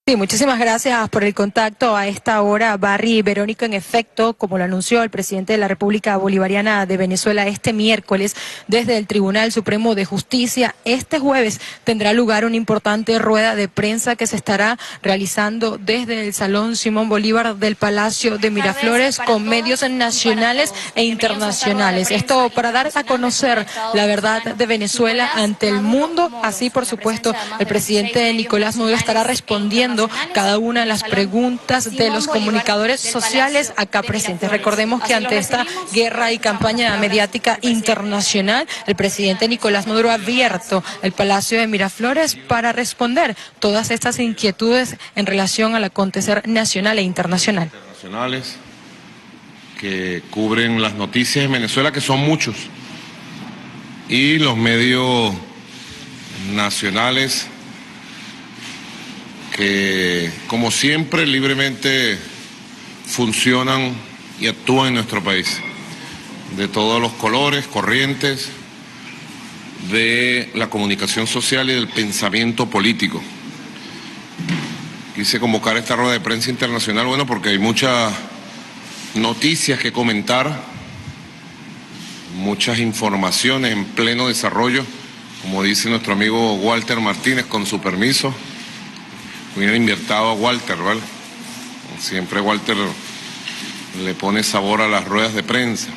Sí, muchísimas gracias por el contacto a esta hora, Barry y Verónica. En efecto, como lo anunció el presidente de la República Bolivariana de Venezuela este miércoles desde el Tribunal Supremo de Justicia, este jueves tendrá lugar una importante rueda de prensa que se estará realizando desde el Salón Simón Bolívar del Palacio de Miraflores con medios nacionales e internacionales. Esto para dar a conocer la verdad de Venezuela ante el mundo. Así, por supuesto, el presidente Nicolás Maduro estará respondiendo cada una de las preguntas de los comunicadores sociales acá presentes. Recordemos que ante esta guerra y campaña mediática internacional, el presidente Nicolás Maduro ha abierto el Palacio de Miraflores para responder todas estas inquietudes en relación al acontecer nacional e internacional. Internacionales que cubren las noticias en Venezuela, que son muchos, y los medios nacionales que, como siempre, libremente funcionan y actúan en nuestro país, de todos los colores, corrientes, de la comunicación social y del pensamiento político. Quise convocar esta rueda de prensa internacional, bueno, porque hay muchas noticias que comentar, muchas informaciones en pleno desarrollo, como dice nuestro amigo Walter Martínez, con su permiso. Hubiera invitado a Walter, ¿vale? Siempre Walter le pone sabor a las ruedas de prensa.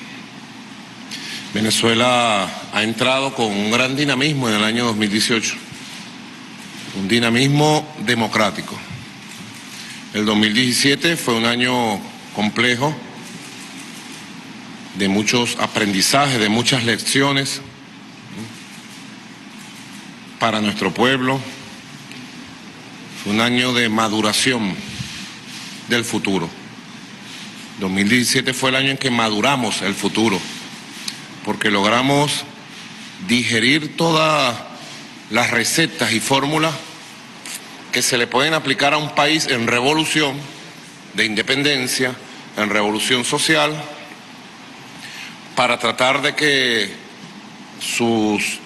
Venezuela ha entrado con un gran dinamismo en el año 2018, un dinamismo democrático. El 2017 fue un año complejo, de muchos aprendizajes, de muchas lecciones para nuestro pueblo. Fue un año de maduración del futuro. 2017 fue el año en que maduramos el futuro, porque logramos digerir todas las recetas y fórmulas que se le pueden aplicar a un país en revolución de independencia, en revolución social, para tratar de que sus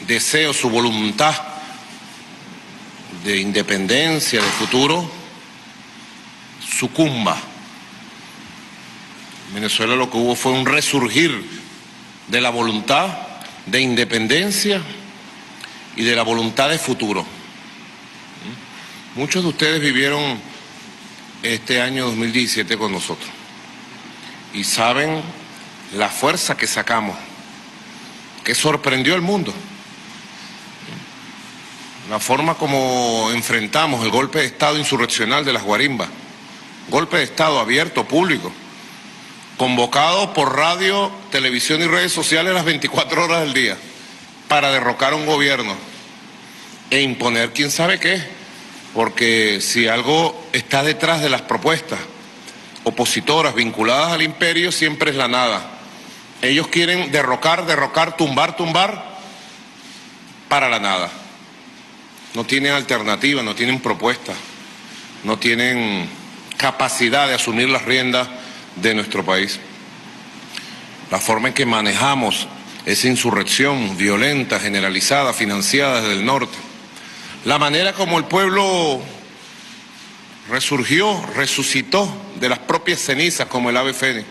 deseos, su voluntad de independencia, de futuro, sucumba. En Venezuela lo que hubo fue un resurgir de la voluntad de independencia y de la voluntad de futuro. Muchos de ustedes vivieron este año 2017 con nosotros y saben la fuerza que sacamos, que sorprendió al mundo. La forma como enfrentamos el golpe de Estado insurreccional de las Guarimbas, golpe de Estado abierto, público, convocado por radio, televisión y redes sociales las 24 horas del día, para derrocar un gobierno e imponer quién sabe qué, porque si algo está detrás de las propuestas opositoras vinculadas al imperio, siempre es la nada. Ellos quieren derrocar, tumbar, para la nada. No tienen alternativa, no tienen propuesta, no tienen capacidad de asumir las riendas de nuestro país. La forma en que manejamos esa insurrección violenta, generalizada, financiada desde el norte, la manera como el pueblo resurgió, resucitó de las propias cenizas como el ave fénix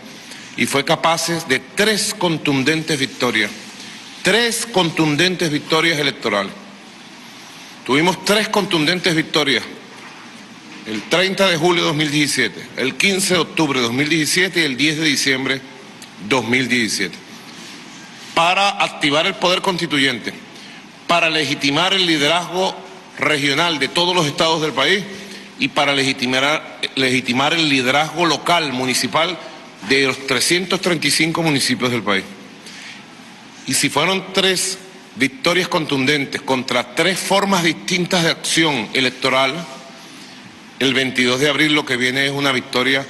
y fue capaz de tres contundentes victorias electorales. Tuvimos tres contundentes victorias, el 30 de julio de 2017, el 15 de octubre de 2017 y el 10 de diciembre de 2017, para activar el poder constituyente, para legitimar el liderazgo regional de todos los estados del país y para legitimar el liderazgo local, municipal, de los 335 municipios del país. Y si fueron tres victorias contundentes contra tres formas distintas de acción electoral, el 22 de abril lo que viene es una victoria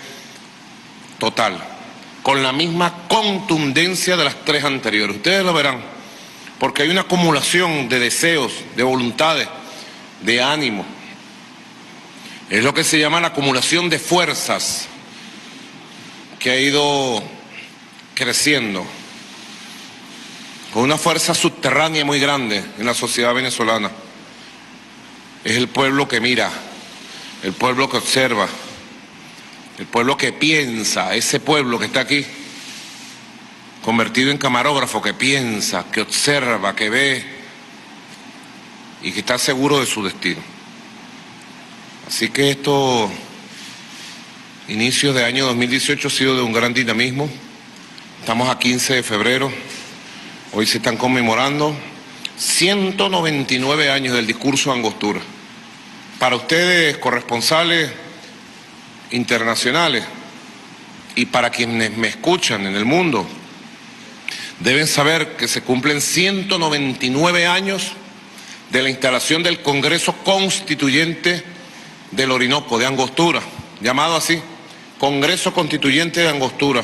total, con la misma contundencia de las tres anteriores. Ustedes lo verán, porque hay una acumulación de deseos, de voluntades, de ánimo. Es lo que se llama la acumulación de fuerzas, que ha ido creciendo con una fuerza subterránea muy grande en la sociedad venezolana. Es el pueblo que mira, el pueblo que observa, el pueblo que piensa, ese pueblo que está aquí, convertido en camarógrafo, que piensa, que observa, que ve y que está seguro de su destino. Así que estos inicios de año 2018 ha sido de un gran dinamismo. Estamos a 15 de febrero, hoy se están conmemorando 199 años del discurso de Angostura. Para ustedes, corresponsales internacionales, y para quienes me escuchan en el mundo, deben saber que se cumplen 199 años de la instalación del Congreso Constituyente del Orinoco, de Angostura, llamado así, Congreso Constituyente de Angostura.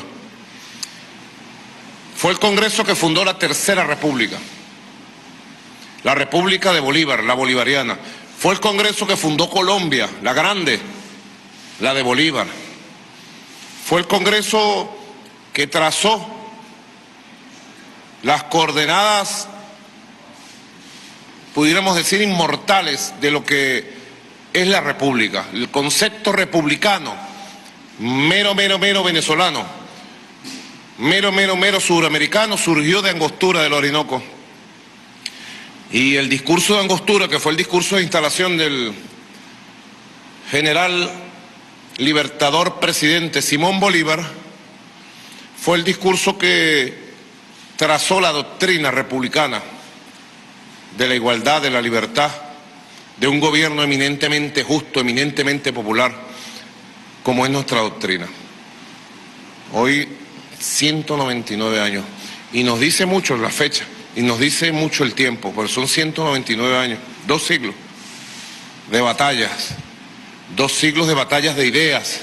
Fue el Congreso que fundó la Tercera República, la República de Bolívar, la bolivariana. Fue el Congreso que fundó Colombia, la grande, la de Bolívar. Fue el Congreso que trazó las coordenadas, pudiéramos decir, inmortales de lo que es la República. El concepto republicano, mero venezolano, mero suramericano, surgió de Angostura, del Orinoco. Y el discurso de Angostura, que fue el discurso de instalación del general libertador presidente Simón Bolívar, fue el discurso que trazó la doctrina republicana de la igualdad, de la libertad, de un gobierno eminentemente justo, eminentemente popular, como es nuestra doctrina. Hoy, 199 años, y nos dice mucho la fecha, y nos dice mucho el tiempo, porque son 199 años, 2 siglos de batallas, 2 siglos de batallas de ideas,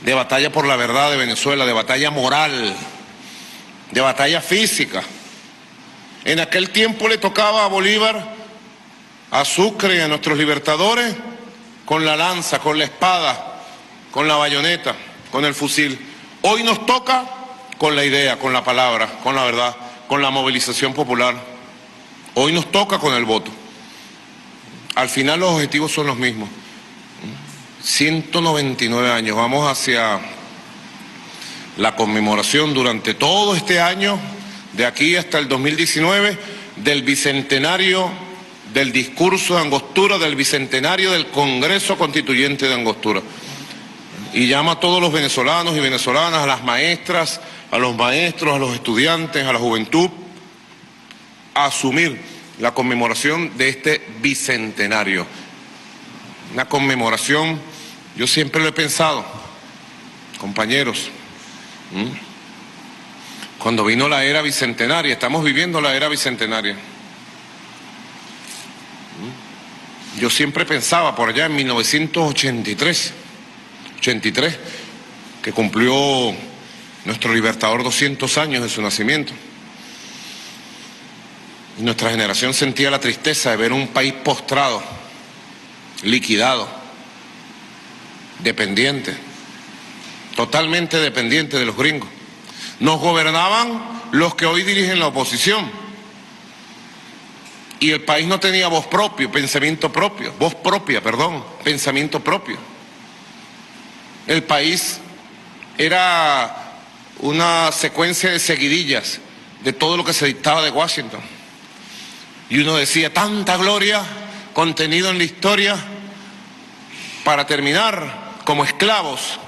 de batalla por la verdad de Venezuela, de batalla moral, de batalla física. En aquel tiempo le tocaba a Bolívar, a Sucre y a nuestros libertadores con la lanza, con la espada, con la bayoneta, con el fusil. Hoy nos toca con la idea, con la palabra, con la verdad, con la movilización popular. Hoy nos toca con el voto. Al final los objetivos son los mismos. 199 años, vamos hacia la conmemoración durante todo este año, de aquí hasta el 2019, del bicentenario del discurso de Angostura, del bicentenario del Congreso Constituyente de Angostura. Y llama a todos los venezolanos y venezolanas, a las maestras, a los maestros, a los estudiantes, a la juventud, a asumir la conmemoración de este bicentenario. Una conmemoración, yo siempre lo he pensado, compañeros, cuando vino la era bicentenaria, estamos viviendo la era bicentenaria. Yo siempre pensaba por allá en 1983, que cumplió nuestro libertador 200 años de su nacimiento. Y nuestra generación sentía la tristeza de ver un país postrado, liquidado, dependiente, totalmente dependiente de los gringos. Nos gobernaban los que hoy dirigen la oposición. Y el país no tenía voz propia, pensamiento propio. El país era una secuencia de seguidillas de todo lo que se dictaba de Washington. Y uno decía, tanta gloria contenido en la historia para terminar como esclavos,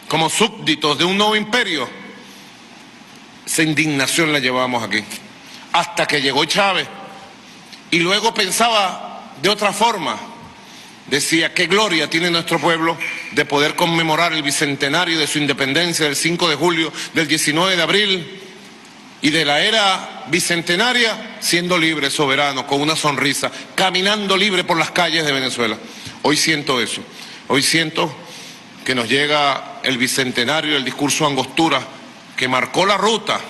como súbditos de un nuevo imperio. Esa indignación la llevábamos aquí. Hasta que llegó Chávez. Y luego pensaba de otra forma. Decía, qué gloria tiene nuestro pueblo de poder conmemorar el bicentenario de su independencia del 5 de julio, del 19 de abril y de la era bicentenaria, siendo libre, soberano, con una sonrisa, caminando libre por las calles de Venezuela. Hoy siento eso. Hoy siento que nos llega el bicentenario del discurso de Angostura, que marcó la ruta.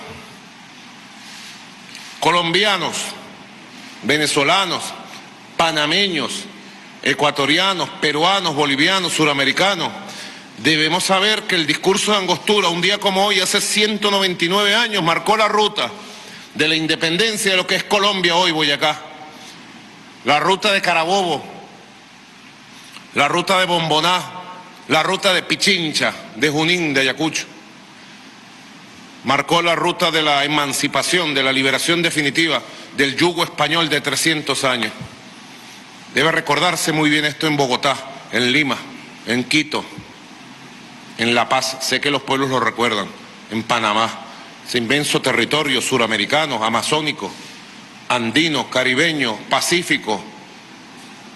Colombianos, venezolanos, panameños, ecuatorianos, peruanos, bolivianos, suramericanos, debemos saber que el discurso de Angostura, un día como hoy, hace 199 años, marcó la ruta de la independencia de lo que es Colombia hoy, Boyacá. La ruta de Carabobo, la ruta de Bomboná, la ruta de Pichincha, de Junín, de Ayacucho. Marcó la ruta de la emancipación, de la liberación definitiva del yugo español de 300 años. Debe recordarse muy bien esto en Bogotá, en Lima, en Quito, en La Paz. Sé que los pueblos lo recuerdan. En Panamá, ese inmenso territorio suramericano, amazónico, andino, caribeño, pacífico,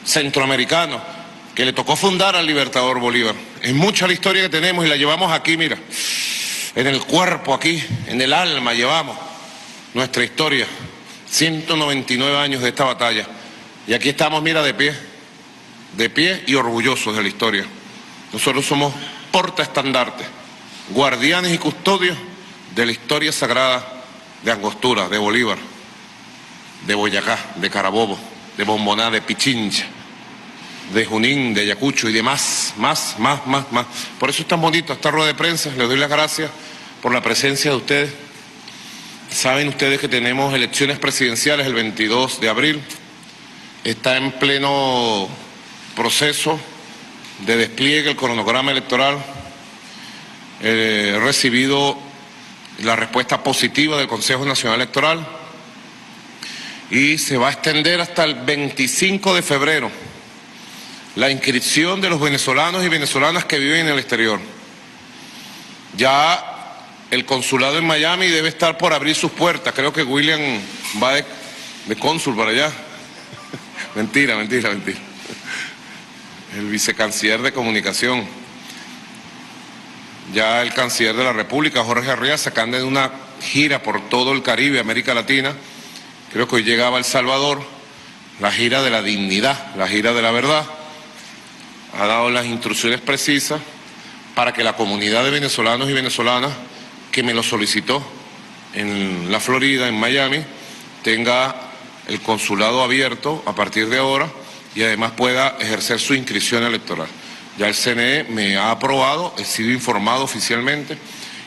centroamericano, que le tocó fundar al libertador Bolívar. Es mucha la historia que tenemos y la llevamos aquí, mira, en el cuerpo aquí, en el alma llevamos nuestra historia. 199 años de esta batalla. Y aquí estamos, mira, de pie y orgullosos de la historia. Nosotros somos portaestandartes, guardianes y custodios de la historia sagrada de Angostura, de Bolívar, de Boyacá, de Carabobo, de Bomboná, de Pichincha, de Junín, de Ayacucho y demás, más. Por eso es tan bonito esta rueda de prensa. Les doy las gracias por la presencia de ustedes. Saben ustedes que tenemos elecciones presidenciales el 22 de abril. Está en pleno proceso de despliegue el cronograma electoral. He recibido la respuesta positiva del Consejo Nacional Electoral y se va a extender hasta el 25 de febrero la inscripción de los venezolanos y venezolanas que viven en el exterior. Ya el consulado en Miami debe estar por abrir sus puertas. Creo que William va de cónsul para allá. Mentira. El vicecanciller de comunicación. Ya el canciller de la República, Jorge Arriaza, que anda en una gira por todo el Caribe, América Latina. Creo que hoy llegaba a El Salvador, la gira de la dignidad, la gira de la verdad. Ha dado las instrucciones precisas para que la comunidad de venezolanos y venezolanas que me lo solicitó en la Florida, en Miami, tenga el consulado abierto a partir de ahora y además pueda ejercer su inscripción electoral. Ya el CNE me ha aprobado, he sido informado oficialmente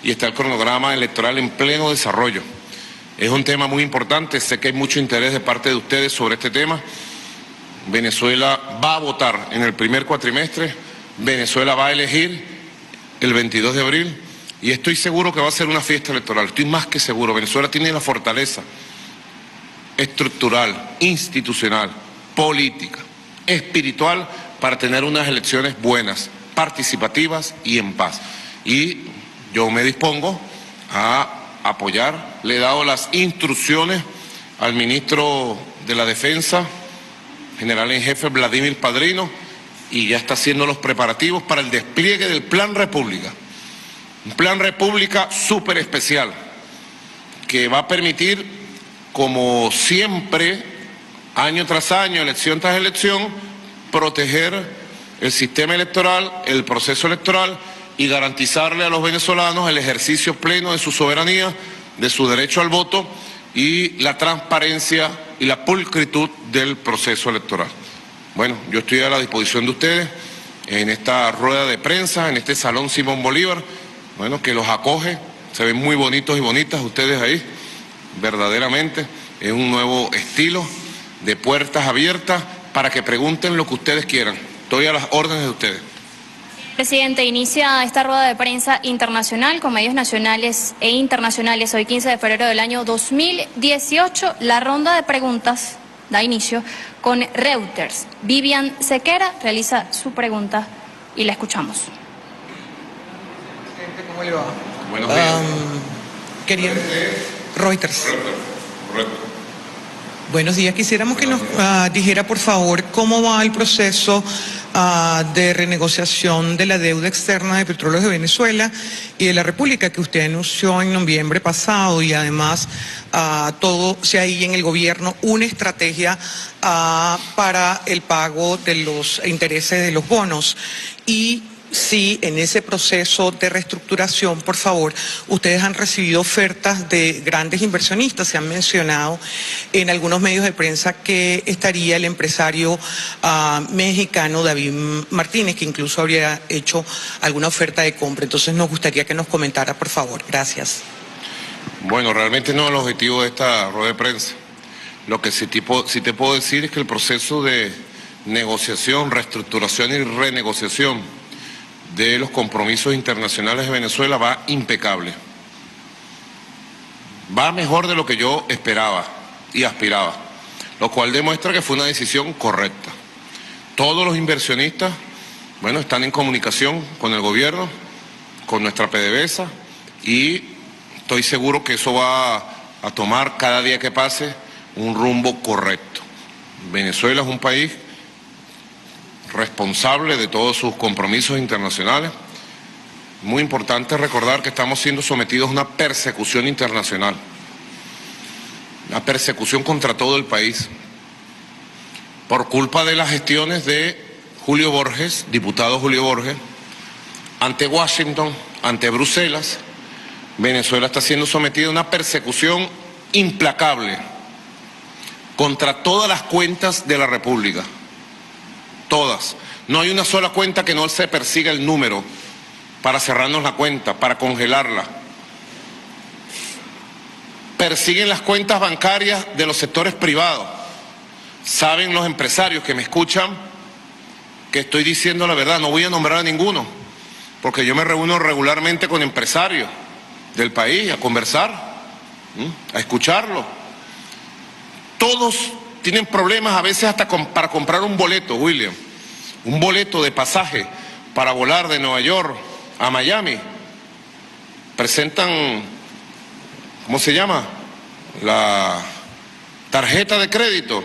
y está el cronograma electoral en pleno desarrollo. Es un tema muy importante, sé que hay mucho interés de parte de ustedes sobre este tema. Venezuela va a votar en el primer cuatrimestre, Venezuela va a elegir el 22 de abril y estoy seguro que va a ser una fiesta electoral, estoy más que seguro. Venezuela tiene la fortaleza estructural, institucional, política, espiritual para tener unas elecciones buenas, participativas y en paz. Y yo me dispongo a apoyar, le he dado las instrucciones al ministro de la Defensa, general en jefe Vladimir Padrino, y ya está haciendo los preparativos para el despliegue del Plan República. Un Plan República súper especial que va a permitir, como siempre, año tras año, elección tras elección, proteger el sistema electoral, el proceso electoral y garantizarle a los venezolanos el ejercicio pleno de su soberanía, de su derecho al voto y la transparencia y la pulcritud del proceso electoral. Bueno, yo estoy a la disposición de ustedes en esta rueda de prensa, en este Salón Simón Bolívar, bueno, que los acoge, se ven muy bonitos y bonitas ustedes ahí, verdaderamente, es un nuevo estilo de puertas abiertas para que pregunten lo que ustedes quieran. Estoy a las órdenes de ustedes. Presidente, inicia esta rueda de prensa internacional con medios nacionales e internacionales hoy 15 de febrero del año 2018. La ronda de preguntas da inicio con Reuters. Vivian Sequera realiza su pregunta y la escuchamos. ¿Cómo le va? Buenos días. Quería... Reuters. Correcto. Buenos días. Quisiéramos que nos dijera, por favor, cómo va el proceso de renegociación de la deuda externa de Petróleos de Venezuela y de la República que usted anunció en noviembre pasado, y además todo si hay en el gobierno una estrategia para el pago de los intereses de los bonos. Y si en ese proceso de reestructuración, por favor, ustedes han recibido ofertas de grandes inversionistas. Se han mencionado en algunos medios de prensa que estaría el empresario mexicano David Martínez, que incluso habría hecho alguna oferta de compra. Entonces nos gustaría que nos comentara, por favor. Gracias. Bueno, realmente no es el objetivo de esta rueda de prensa. Lo que sí te puedo decir es que el proceso de negociación, reestructuración y renegociación de los compromisos internacionales de Venezuela va impecable. Va mejor de lo que yo esperaba y aspiraba, lo cual demuestra que fue una decisión correcta. Todos los inversionistas, bueno, están en comunicación con el gobierno, con nuestra PDVSA, y estoy seguro que eso va a tomar cada día que pase un rumbo correcto. Venezuela es un país responsable de todos sus compromisos internacionales. Muy importante recordar que estamos siendo sometidos a una persecución internacional, una persecución contra todo el país, por culpa de las gestiones de Julio Borges, diputado Julio Borges, ante Washington, ante Bruselas. Venezuela está siendo sometida a una persecución implacable contra todas las cuentas de la República. Todas. No hay una sola cuenta que no se persiga el número para cerrarnos la cuenta, para congelarla. Persiguen las cuentas bancarias de los sectores privados. Saben los empresarios que me escuchan que estoy diciendo la verdad. No voy a nombrar a ninguno, porque yo me reúno regularmente con empresarios del país a conversar, a escucharlo. Todos tienen problemas a veces hasta para comprar un boleto, William, un boleto de pasaje para volar de Nueva York a Miami. Presentan, ¿cómo se llama?, la tarjeta de crédito,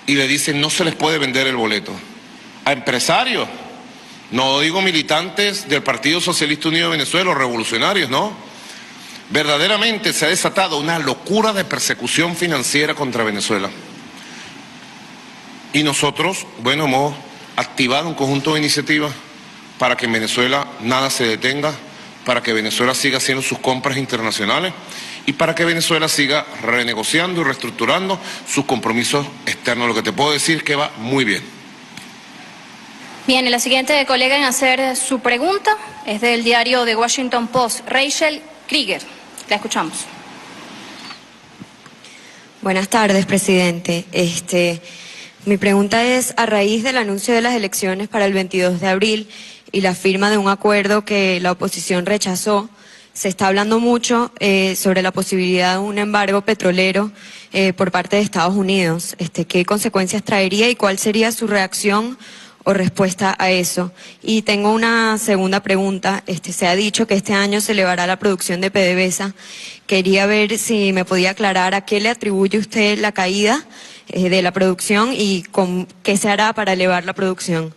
y le dicen no se les puede vender el boleto. A empresarios, no digo militantes del Partido Socialista Unido de Venezuela o revolucionarios, no. Verdaderamente se ha desatado una locura de persecución financiera contra Venezuela. Y nosotros, bueno, hemos activado un conjunto de iniciativas para que en Venezuela nada se detenga, para que Venezuela siga haciendo sus compras internacionales y para que Venezuela siga renegociando y reestructurando sus compromisos externos. Lo que te puedo decir es que va muy bien. Bien, la siguiente colega en hacer su pregunta es del diario The Washington Post, Rachel Krieger. La escuchamos. Buenas tardes, presidente. Mi pregunta es, a raíz del anuncio de las elecciones para el 22 de abril y la firma de un acuerdo que la oposición rechazó, se está hablando mucho sobre la posibilidad de un embargo petrolero por parte de Estados Unidos. ¿Qué consecuencias traería y cuál sería su reacción o respuesta a eso? Y tengo una segunda pregunta. Se ha dicho que este año se elevará la producción de PDVSA. Quería ver si me podía aclarar a qué le atribuye usted la caída de la producción y con qué se hará para elevar la producción.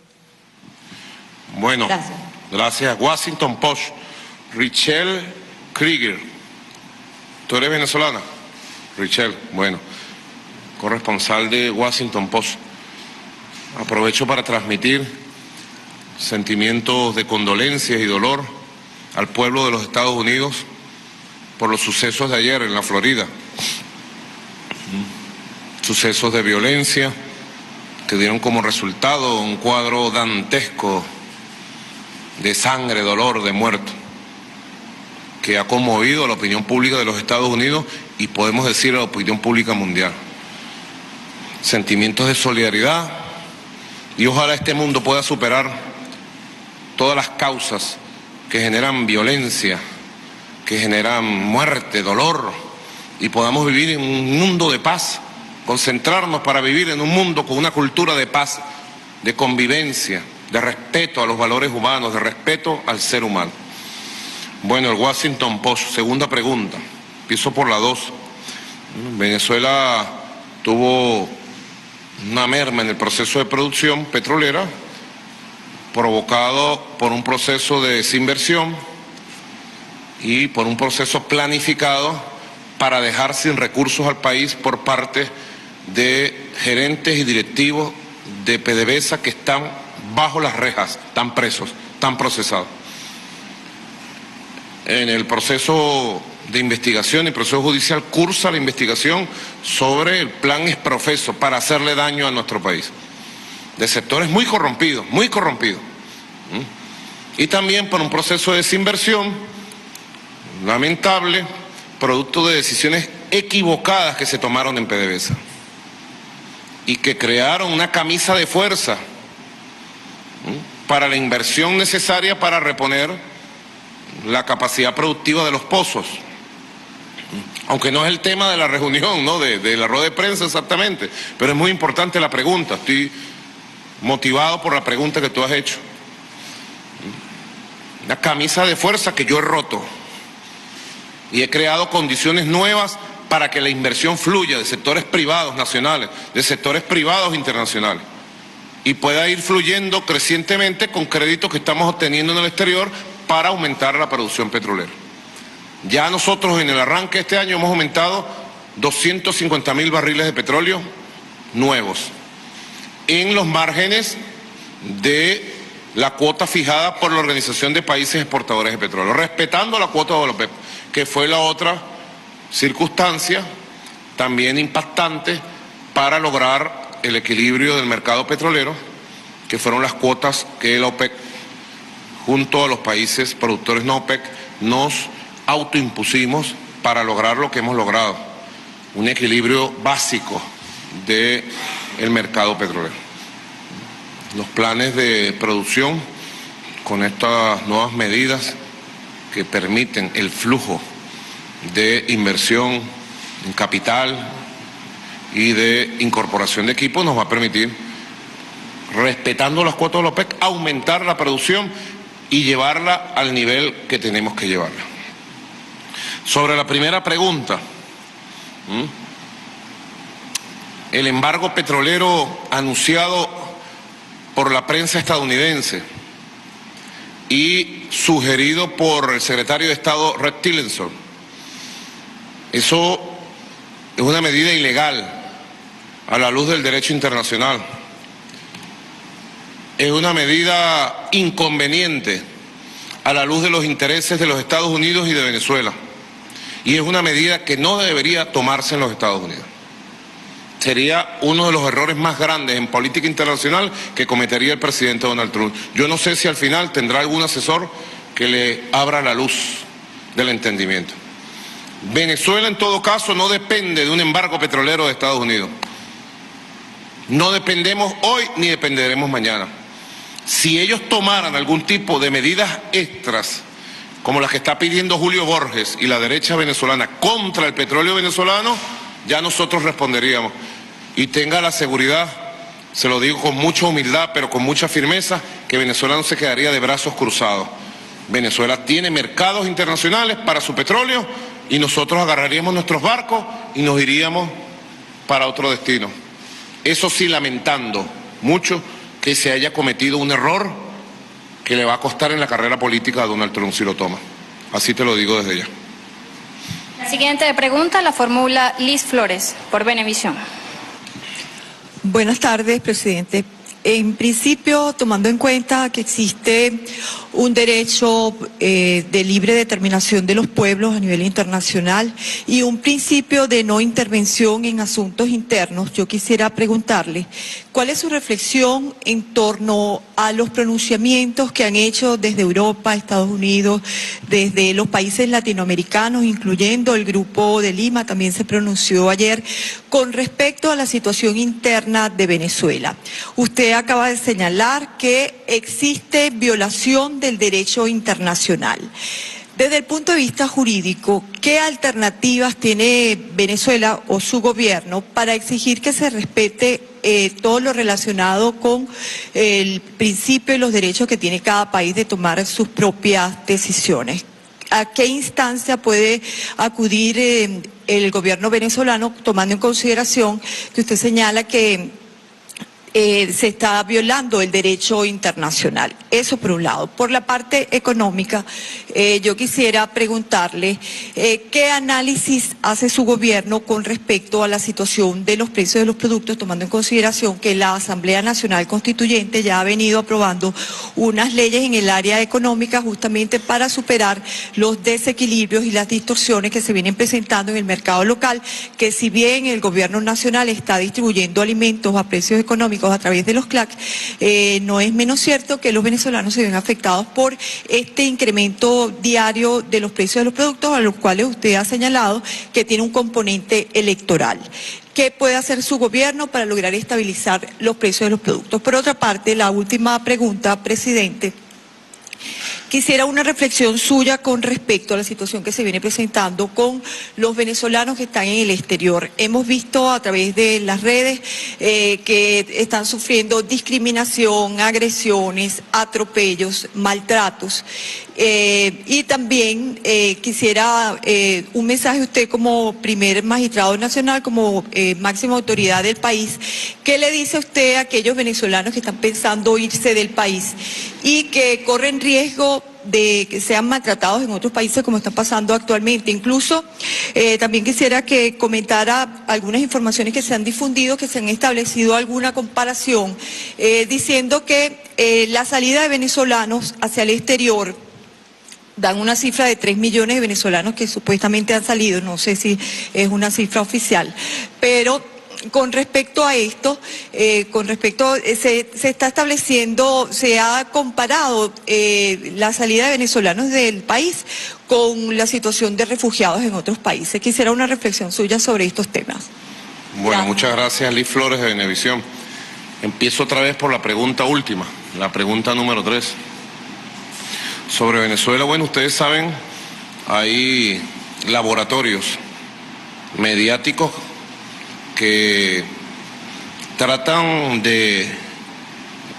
Bueno, gracias. Washington Post, Rachel Krieger. ¿Tú eres venezolana? Rachel, bueno, corresponsal de Washington Post. Aprovecho para transmitir sentimientos de condolencias y dolor al pueblo de los Estados Unidos por los sucesos de ayer en la Florida. Sucesos de violencia que dieron como resultado un cuadro dantesco de sangre, dolor, de muerto, que ha conmovido a la opinión pública de los Estados Unidos y podemos decir a la opinión pública mundial. Sentimientos de solidaridad. Y ojalá este mundo pueda superar todas las causas que generan violencia, que generan muerte, dolor, y podamos vivir en un mundo de paz, concentrarnos para vivir en un mundo con una cultura de paz, de convivencia, de respeto a los valores humanos, de respeto al ser humano. Bueno, el Washington Post, segunda pregunta, empiezo por la 2. Venezuela tuvo una merma en el proceso de producción petrolera provocado por un proceso de desinversión y por un proceso planificado para dejar sin recursos al país por parte de gerentes y directivos de PDVSA que están bajo las rejas, están presos, están procesados. En el proceso de investigación y proceso judicial cursa la investigación sobre el plan Exprofeso para hacerle daño a nuestro país, de sectores muy corrompidos, y también por un proceso de desinversión lamentable, producto de decisiones equivocadas que se tomaron en PDVSA. y que crearon una camisa de fuerza para la inversión necesaria para reponer la capacidad productiva de los pozos. Aunque no es el tema de la reunión, ¿no? de la rueda de prensa exactamente, pero es muy importante la pregunta. Estoy motivado por la pregunta que tú has hecho. Una camisa de fuerza que yo he roto y he creado condiciones nuevas para que la inversión fluya de sectores privados nacionales, de sectores privados internacionales, y pueda ir fluyendo crecientemente con créditos que estamos obteniendo en el exterior para aumentar la producción petrolera. Ya nosotros en el arranque de este año hemos aumentado 250.000 barriles de petróleo nuevos en los márgenes de la cuota fijada por la Organización de Países Exportadores de Petróleo, respetando la cuota de la OPEP, que fue la otra circunstancia también impactante para lograr el equilibrio del mercado petrolero, que fueron las cuotas que la OPEC, junto a los países productores no OPEC, nos autoimpusimos para lograr lo que hemos logrado, un equilibrio básico del mercado petrolero. Los planes de producción con estas nuevas medidas que permiten el flujo de inversión en capital y de incorporación de equipos nos va a permitir, respetando las cuotas de la OPEC, aumentar la producción y llevarla al nivel que tenemos que llevarla. Sobre la primera pregunta, el embargo petrolero anunciado por la prensa estadounidense y sugerido por el secretario de Estado Rex Tillerson, eso es una medida ilegal a la luz del derecho internacional. Es una medida inconveniente a la luz de los intereses de los Estados Unidos y de Venezuela. Y es una medida que no debería tomarse en los Estados Unidos. Sería uno de los errores más grandes en política internacional que cometería el presidente Donald Trump. Yo no sé si al final tendrá algún asesor que le abra la luz del entendimiento. Venezuela, en todo caso, no depende de un embargo petrolero de Estados Unidos. No dependemos hoy ni dependeremos mañana. Si ellos tomaran algún tipo de medidas extras, como las que está pidiendo Julio Borges y la derecha venezolana contra el petróleo venezolano, ya nosotros responderíamos. Y tenga la seguridad, se lo digo con mucha humildad, pero con mucha firmeza, que Venezuela no se quedaría de brazos cruzados. Venezuela tiene mercados internacionales para su petróleo y nosotros agarraríamos nuestros barcos y nos iríamos para otro destino. Eso sí, lamentando mucho que se haya cometido un error que le va a costar en la carrera política a Donald Trump si lo toma. Así te lo digo desde ya. La siguiente pregunta la formula Liz Flores, por Venevisión. Buenas tardes, presidente. En principio, tomando en cuenta que existe un derecho de libre determinación de los pueblos a nivel internacional y un principio de no intervención en asuntos internos, yo quisiera preguntarle, ¿cuál es su reflexión en torno a los pronunciamientos que han hecho desde Europa, Estados Unidos, desde los países latinoamericanos, incluyendo el Grupo de Lima, también se pronunció ayer, con respecto a la situación interna de Venezuela? Usted acaba de señalar que existe violación del derecho internacional. Desde el punto de vista jurídico, ¿qué alternativas tiene Venezuela o su gobierno para exigir que se respete todo lo relacionado con el principio y los derechos que tiene cada país de tomar sus propias decisiones? ¿A qué instancia puede acudir el gobierno venezolano, tomando en consideración que usted señala que se está violando el derecho internacional? Eso por un lado. Por la parte económica, yo quisiera preguntarle qué análisis hace su gobierno con respecto a la situación de los precios de los productos, tomando en consideración que la Asamblea Nacional Constituyente ya ha venido aprobando unas leyes en el área económica justamente para superar los desequilibrios y las distorsiones que se vienen presentando en el mercado local, que si bien el gobierno nacional está distribuyendo alimentos a precios económicos a través de los CLAC, no es menos cierto que los venezolanos se ven afectados por este incremento diario de los precios de los productos, a los cuales usted ha señalado que tiene un componente electoral. qué puede hacer su gobierno para lograr estabilizar los precios de los productos. Por otra parte, la última pregunta, presidente. Quisiera una reflexión suya con respecto a la situación que se viene presentando con los venezolanos que están en el exterior. Hemos visto a través de las redes que están sufriendo discriminación, agresiones, atropellos, maltratos. Y también quisiera un mensaje usted como primer magistrado nacional, como máxima autoridad del país. ¿Qué le dice usted a aquellos venezolanos que están pensando irse del país y que corren riesgo de que sean maltratados en otros países como está pasando actualmente? Incluso también quisiera que comentara algunas informaciones que se han difundido, que se han establecido alguna comparación, diciendo que la salida de venezolanos hacia el exterior dan una cifra de 3 millones de venezolanos que supuestamente han salido, no sé si es una cifra oficial, pero con respecto a esto, se está estableciendo, se ha comparado la salida de venezolanos del país con la situación de refugiados en otros países. Quisiera una reflexión suya sobre estos temas. Bueno, muchas gracias, Liz Flores de Venevisión. Empiezo otra vez por la pregunta última, la pregunta número 3. Sobre Venezuela, bueno, ustedes saben, hay laboratorios mediáticos que tratan de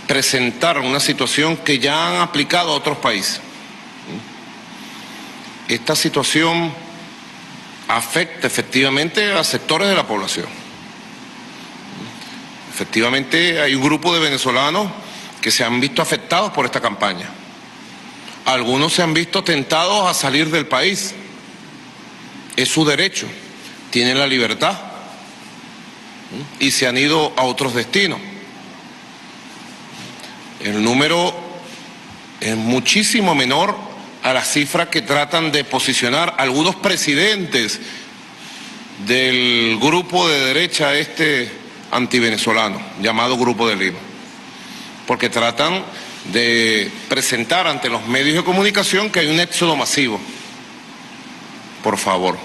presentar una situación que ya han aplicado a otros países. Esta situación afecta efectivamente a sectores de la población. Efectivamente hay un grupo de venezolanos que se han visto afectados por esta campaña. Algunos se han visto tentados a salir del país. Es su derecho, tienen la libertad y se han ido a otros destinos. El número es muchísimo menor a las cifras que tratan de posicionar algunos presidentes del grupo de derecha antivenezolano, llamado Grupo de Lima, porque tratan de presentar ante los medios de comunicación que hay un éxodo masivo. Por favor,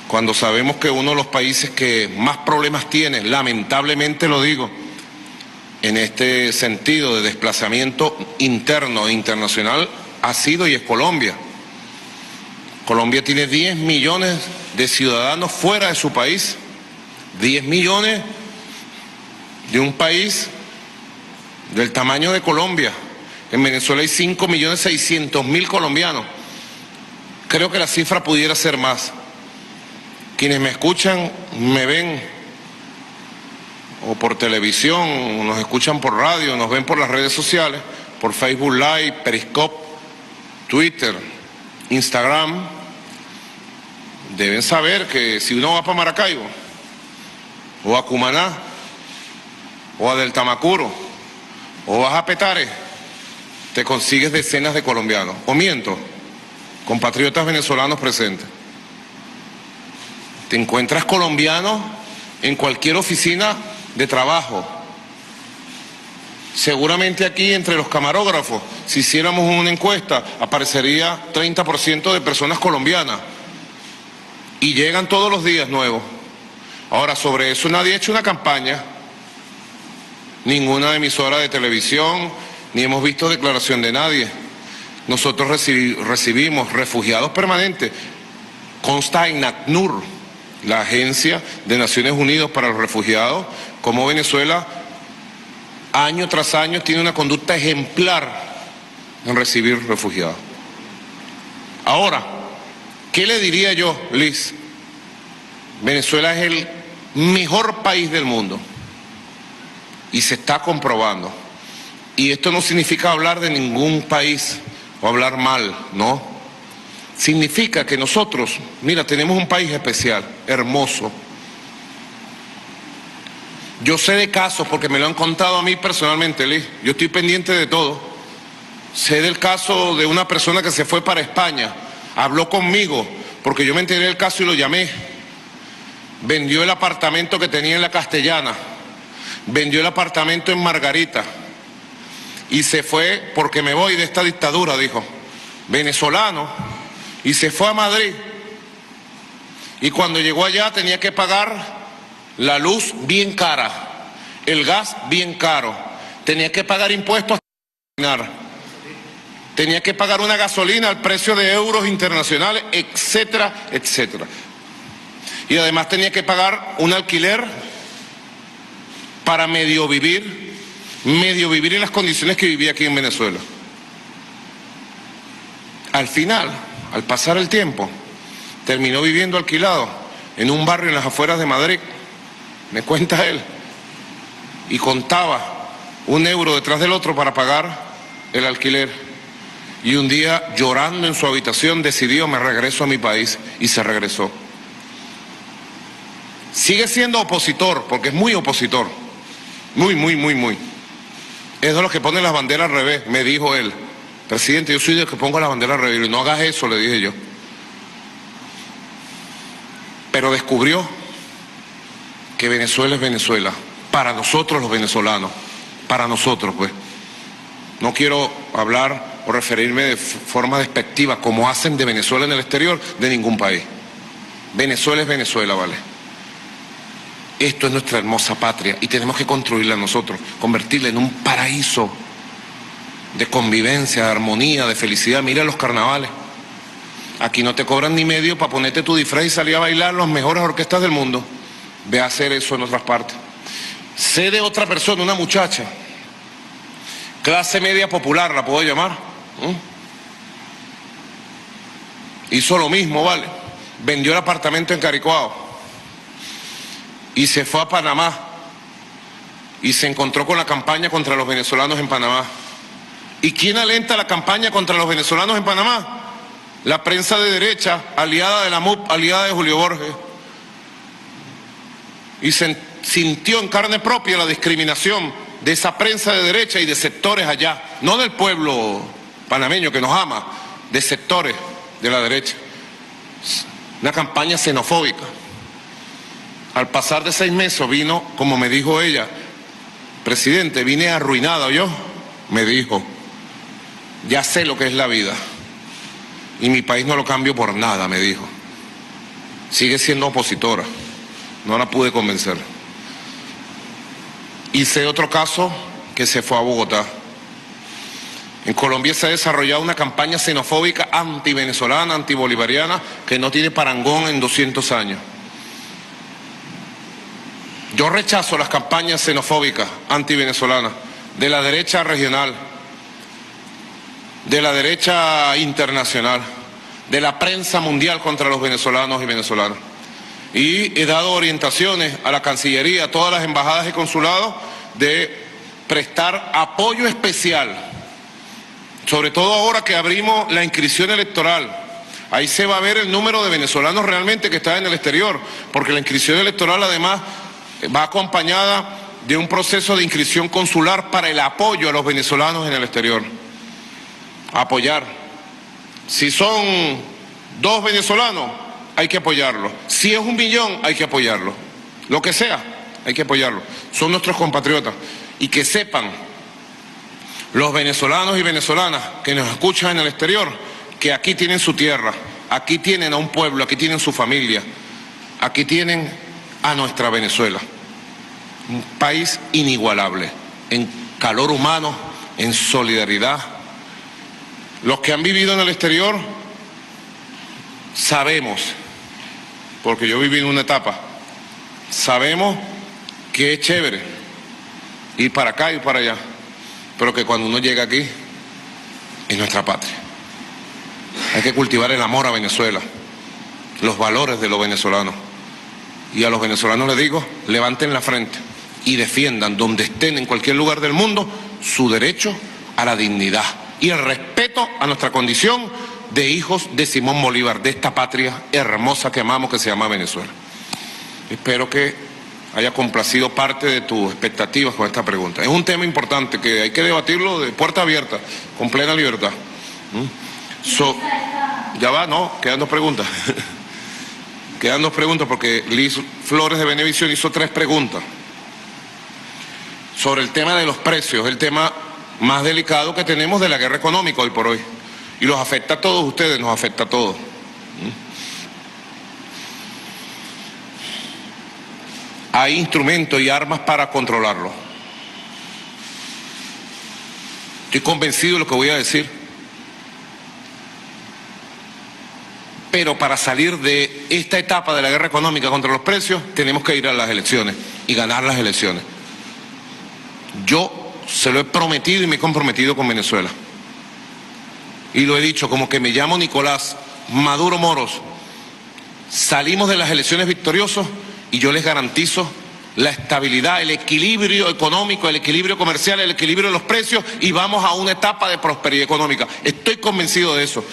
cuando sabemos que uno de los países que más problemas tiene, lamentablemente lo digo, en este sentido de desplazamiento interno e internacional, ha sido y es Colombia. Colombia tiene 10 millones de ciudadanos fuera de su país. 10 millones de un país del tamaño de Colombia. En Venezuela hay 5.600.000 colombianos. Creo que la cifra pudiera ser más. Quienes me escuchan, me ven o por televisión, o nos escuchan por radio, nos ven por las redes sociales, por Facebook Live, Periscope, Twitter, Instagram, deben saber que si uno va para Maracaibo, o a Cumaná, o a Del Tamacuro, o vas a Petare, te consigues decenas de colombianos. O miento, compatriotas venezolanos presentes. Te encuentras colombianos en cualquier oficina de trabajo. Seguramente aquí entre los camarógrafos, si hiciéramos una encuesta, aparecería 30% de personas colombianas. Y llegan todos los días nuevos. Ahora, sobre eso nadie ha hecho una campaña. Ninguna emisora de televisión, ni hemos visto declaración de nadie. Nosotros recibimos refugiados permanentes. Consta en ACNUR, la Agencia de Naciones Unidas para los Refugiados, como Venezuela año tras año tiene una conducta ejemplar en recibir refugiados. Ahora, ¿qué le diría yo, Liz? Venezuela es el mejor país del mundo y se está comprobando. Y esto no significa hablar de ningún país o hablar mal, no. Significa que nosotros, mira, tenemos un país especial, hermoso. Yo sé de casos, porque me lo han contado a mí personalmente, Liz. Yo estoy pendiente de todo. Sé del caso de una persona que se fue para España. Habló conmigo, porque yo me enteré del caso y lo llamé. Vendió el apartamento que tenía en La Castellana. Vendió el apartamento en Margarita. Y se fue porque me voy de esta dictadura, dijo. Venezolano. Y se fue a Madrid. Y cuando llegó allá tenía que pagar la luz bien cara, el gas bien caro, tenía que pagar impuestos hasta terminar, tenía que pagar una gasolina al precio de euros internacionales, etcétera, etcétera. Y además tenía que pagar un alquiler para medio vivir en las condiciones que vivía aquí en Venezuela. Al final, al pasar el tiempo, terminó viviendo alquilado en un barrio en las afueras de Madrid, me cuenta él, y contaba un euro detrás del otro para pagar el alquiler. Y un día, llorando en su habitación, decidió: me regreso a mi país, y se regresó. Sigue siendo opositor, porque es muy opositor, muy. Es de los que ponen las banderas al revés, me dijo él. Presidente, yo soy de los que pongo las banderas al revés. Y no hagas eso, le dije yo. Pero descubrió que Venezuela es Venezuela, para nosotros los venezolanos, para nosotros pues. No quiero hablar o referirme de forma despectiva, como hacen de Venezuela en el exterior, de ningún país. Venezuela es Venezuela, ¿vale? Esto es nuestra hermosa patria y tenemos que construirla nosotros, convertirla en un paraíso de convivencia, de armonía, de felicidad. Mira los carnavales. Aquí no te cobran ni medio para ponerte tu disfraz y salir a bailar las mejores orquestas del mundo. Ve a hacer eso en otras partes. Sé de otra persona, una muchacha, clase media popular, la puedo llamar. Hizo lo mismo, ¿vale? Vendió el apartamento en Caricuao y se fue a Panamá y se encontró con la campaña contra los venezolanos en Panamá. ¿Y quién alenta la campaña contra los venezolanos en Panamá? La prensa de derecha, aliada de la MUP, aliada de Julio Borges. Y sintió en carne propia la discriminación de esa prensa de derecha y de sectores allá, no del pueblo panameño que nos ama, de sectores de la derecha. Una campaña xenofóbica. Al pasar de 6 meses vino, como me dijo ella: presidente, vine arruinada, ¿oyó? Me dijo, ya sé lo que es la vida y mi país no lo cambio por nada, me dijo. Sigue siendo opositora, no la pude convencer. Y sé otro caso que se fue a Bogotá. En Colombia se ha desarrollado una campaña xenofóbica anti-venezolana, anti-bolivariana, que no tiene parangón en 200 años. Yo rechazo las campañas xenofóbicas anti-venezolanas de la derecha regional, de la derecha internacional, de la prensa mundial contra los venezolanos y venezolanas. Y he dado orientaciones a la Cancillería, a todas las embajadas y consulados, de prestar apoyo especial, sobre todo ahora que abrimos la inscripción electoral. Ahí se va a ver el número de venezolanos realmente que están en el exterior, porque la inscripción electoral además va acompañada de un proceso de inscripción consular para el apoyo a los venezolanos en el exterior. Apoyar. Si son 2 venezolanos, hay que apoyarlo. Si es 1 millón, hay que apoyarlo. Lo que sea, hay que apoyarlo. Son nuestros compatriotas. Y que sepan los venezolanos y venezolanas que nos escuchan en el exterior, que aquí tienen su tierra, aquí tienen a un pueblo, aquí tienen su familia, aquí tienen a nuestra Venezuela. Un país inigualable, en calor humano, en solidaridad. Los que han vivido en el exterior sabemos, porque yo viví en una etapa, sabemos que es chévere ir para acá y para allá, pero que cuando uno llega aquí es nuestra patria. Hay que cultivar el amor a Venezuela, los valores de los venezolanos. Y a los venezolanos les digo, levanten la frente y defiendan donde estén en cualquier lugar del mundo su derecho a la dignidad y el respeto a nuestra condición de hijos de Simón Bolívar, de esta patria hermosa que amamos, que se llama Venezuela. Espero que haya complacido parte de tus expectativas con esta pregunta. Es un tema importante que hay que debatirlo de puerta abierta, con plena libertad. Ya va, no, quedan 2 preguntas. Quedan 2 preguntas porque Liz Flores de Venevisión hizo 3 preguntas sobre el tema de los precios, el tema más delicado que tenemos de la guerra económica hoy por hoy. Y los afecta a todos ustedes, nos afecta a todos. hay instrumentos y armas para controlarlo. Estoy convencido de lo que voy a decir. Pero para salir de esta etapa de la guerra económica contra los precios, tenemos que ir a las elecciones y ganar las elecciones. Yo se lo he prometido y me he comprometido con Venezuela. Y lo he dicho, como que me llamo Nicolás Maduro Moros. Salimos de las elecciones victoriosos y yo les garantizo la estabilidad, el equilibrio económico, el equilibrio comercial, el equilibrio de los precios, y vamos a una etapa de prosperidad económica. Estoy convencido de eso.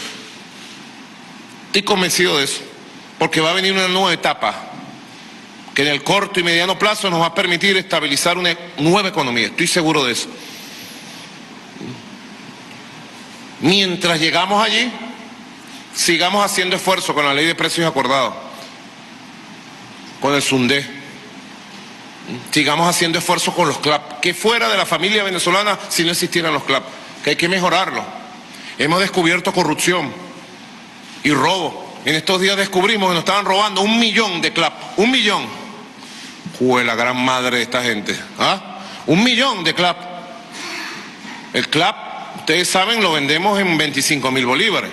Estoy convencido de eso, porque va a venir una nueva etapa que en el corto y mediano plazo nos va a permitir estabilizar una nueva economía. Estoy seguro de eso. Mientras llegamos allí, sigamos haciendo esfuerzo con la ley de precios acordados, con el SUNDE. Sigamos haciendo esfuerzo con los CLAP, que fuera de la familia venezolana si no existieran los CLAP, que hay que mejorarlo. Hemos descubierto corrupción y robo. En estos días descubrimos que nos estaban robando 1 millón de CLAP. 1 millón. Jue la gran madre de esta gente. ¿Ah? 1 millón de CLAP. El CLAP, ustedes saben, lo vendemos en 25.000 bolívares.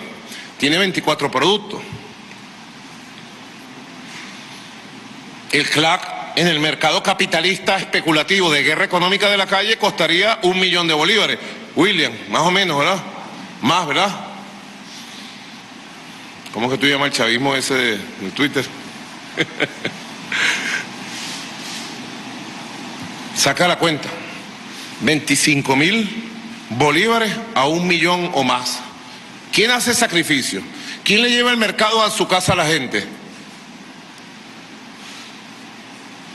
Tiene 24 productos. El CLAP en el mercado capitalista especulativo de guerra económica de la calle costaría 1 millón de bolívares. William, más o menos, ¿verdad? Más, ¿verdad? ¿Cómo que tú llamas el chavismo ese de Twitter? Saca la cuenta. 25.000 bolívares a 1 millón o más. ¿Quién hace sacrificio? ¿Quién le lleva el mercado a su casa a la gente?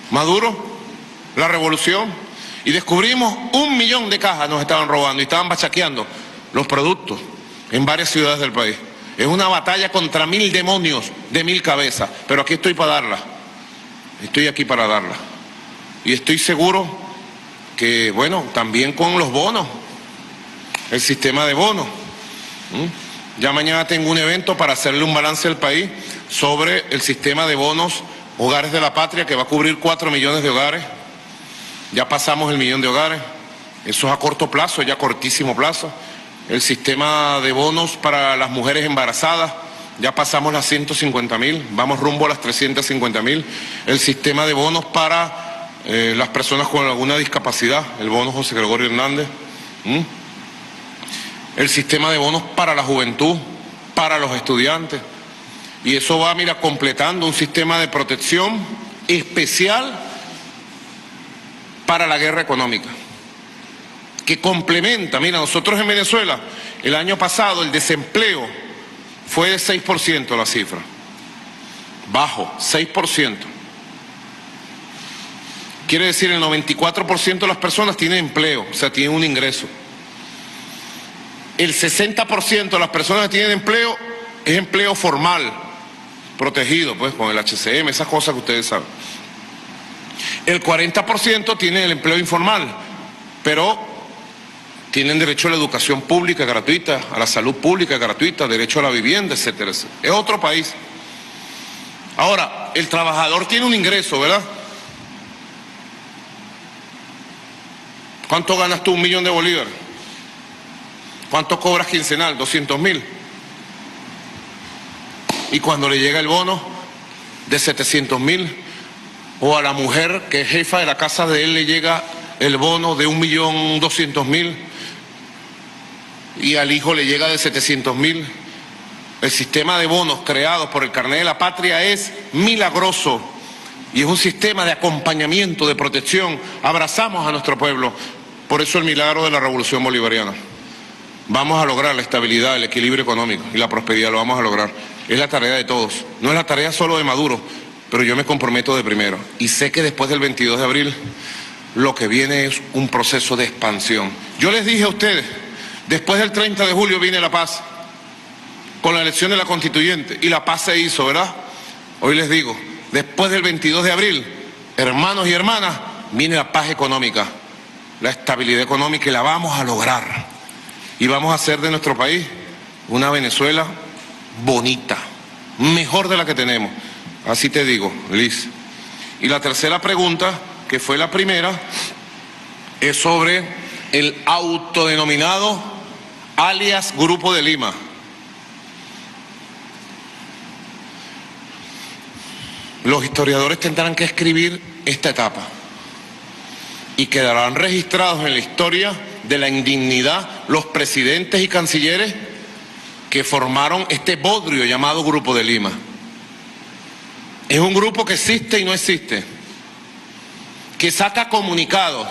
Maduro, la revolución. Y descubrimos 1 millón de cajas nos estaban robando y estaban bachaqueando los productos en varias ciudades del país. Es una batalla contra 1000 demonios de 1000 cabezas, pero aquí estoy para darla. Estoy aquí para darla. Y estoy seguro que, bueno, también con los bonos, el sistema de bonos. Ya mañana tengo un evento para hacerle un balance al país sobre el sistema de bonos Hogares de la Patria, que va a cubrir 4 millones de hogares. Ya pasamos el 1 millón de hogares. Eso es a corto plazo, ya a cortísimo plazo. El sistema de bonos para las mujeres embarazadas, ya pasamos las 150.000, vamos rumbo a las 350.000. El sistema de bonos para las personas con alguna discapacidad, el bono José Gregorio Hernández. El sistema de bonos para la juventud, para los estudiantes. Y eso va, mira, completando un sistema de protección especial para la guerra económica, que complementa. Mira, nosotros en Venezuela, el año pasado el desempleo fue de 6% la cifra. Bajo, 6%. Quiere decir el 94% de las personas tienen empleo, o sea, tienen un ingreso. El 60% de las personas que tienen empleo es empleo formal, protegido, pues, con el HCM, esas cosas que ustedes saben. El 40% tiene el empleo informal, pero tienen derecho a la educación pública gratuita, a la salud pública gratuita, derecho a la vivienda, etcétera, etcétera. Es otro país. Ahora, el trabajador tiene un ingreso, ¿verdad? ¿Cuánto ganas tú? 1 millón de bolívares. ¿Cuánto cobras quincenal? 200.000. Y cuando le llega el bono de 700.000, o a la mujer que es jefa de la casa de él le llega el bono de 1.200.000, y al hijo le llega de 700.000. El sistema de bonos creado por el Carnet de la Patria es milagroso y es un sistema de acompañamiento, de protección. Abrazamos a nuestro pueblo. Por eso el milagro de la Revolución Bolivariana. Vamos a lograr la estabilidad, el equilibrio económico y la prosperidad, lo vamos a lograr. Es la tarea de todos, no es la tarea solo de Maduro, pero yo me comprometo de primero. Y sé que después del 22 de abril lo que viene es un proceso de expansión. Yo les dije a ustedes, después del 30 de julio viene la paz, con la elección de la constituyente, y la paz se hizo, ¿verdad? Hoy les digo, después del 22 de abril, hermanos y hermanas, viene la paz económica, la estabilidad económica, y la vamos a lograr. Y vamos a hacer de nuestro país una Venezuela bonita, mejor de la que tenemos. Así te digo, Liz. Y la tercera pregunta, que fue la primera, es sobre el autodenominado alias Grupo de Lima. Los historiadores tendrán que escribir esta etapa y quedarán registrados en la historia de la indignidad los presidentes y cancilleres que formaron este bodrio llamado Grupo de Lima. Es un grupo que existe y no existe, que saca comunicados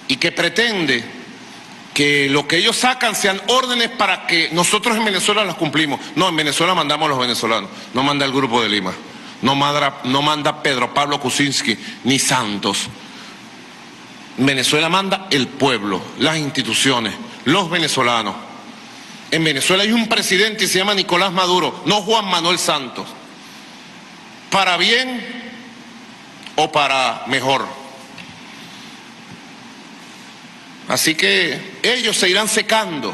y que pretende que lo que ellos sacan sean órdenes para que nosotros en Venezuela las cumplimos. No, en Venezuela mandamos a los venezolanos, no manda el Grupo de Lima, no manda Pedro Pablo Kuczynski ni Santos. En Venezuela manda el pueblo, las instituciones, los venezolanos. En Venezuela hay un presidente y se llama Nicolás Maduro, no Juan Manuel Santos. Para bien o para mejor. Así que ellos se irán secando.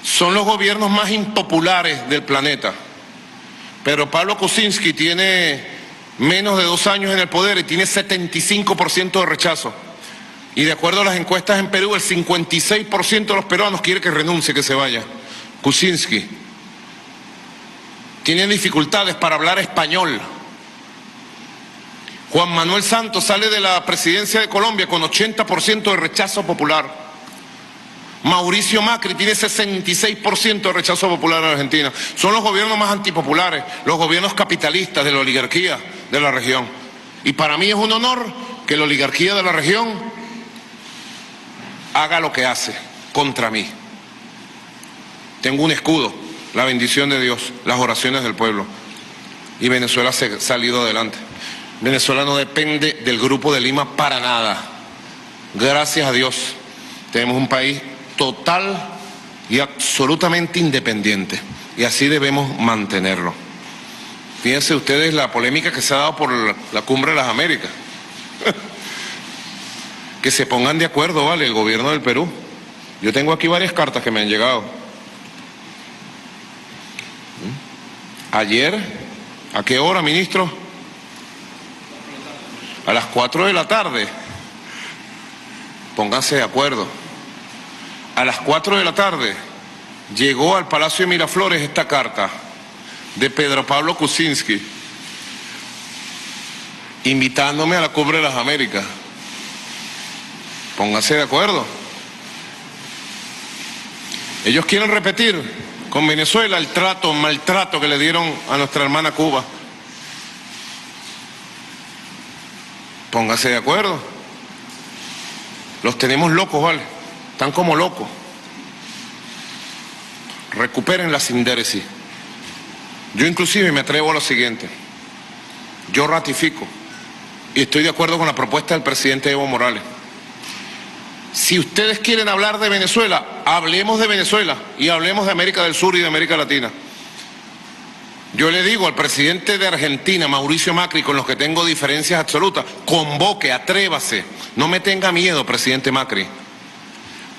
Son los gobiernos más impopulares del planeta. Pedro Pablo Kuczynski tiene menos de 2 años en el poder y tiene 75% de rechazo. Y de acuerdo a las encuestas en Perú, el 56% de los peruanos quiere que renuncie, que se vaya. Kuczynski tiene dificultades para hablar español. Juan Manuel Santos sale de la presidencia de Colombia con 80% de rechazo popular. Mauricio Macri tiene 66% de rechazo popular en Argentina. Son los gobiernos más antipopulares, los gobiernos capitalistas de la oligarquía de la región. Y para mí es un honor que la oligarquía de la región haga lo que hace contra mí. Tengo un escudo, la bendición de Dios, las oraciones del pueblo. Y Venezuela ha salido adelante. Venezuela no depende del Grupo de Lima para nada. Gracias a Dios tenemos un país total y absolutamente independiente. Y así debemos mantenerlo. Fíjense ustedes la polémica que se ha dado por la Cumbre de las Américas. Que se pongan de acuerdo, ¿vale? El gobierno del Perú. Yo tengo aquí varias cartas que me han llegado. Ayer, ¿a qué hora, ministro? A las 4 de la tarde. Pónganse de acuerdo. A las 4 de la tarde llegó al Palacio de Miraflores esta carta de Pedro Pablo Kuczynski invitándome a la Cumbre de las Américas. Pónganse de acuerdo. Ellos quieren repetir con Venezuela el maltrato que le dieron a nuestra hermana Cuba. Pónganse de acuerdo. Los tenemos locos, ¿vale? Están como locos. Recuperen la sindéresis. Yo inclusive me atrevo a lo siguiente. Yo ratifico y estoy de acuerdo con la propuesta del presidente Evo Morales. Si ustedes quieren hablar de Venezuela, hablemos de Venezuela y hablemos de América del Sur y de América Latina. Yo le digo al presidente de Argentina, Mauricio Macri, con los que tengo diferencias absolutas, convoque, atrévase, no me tenga miedo, presidente Macri.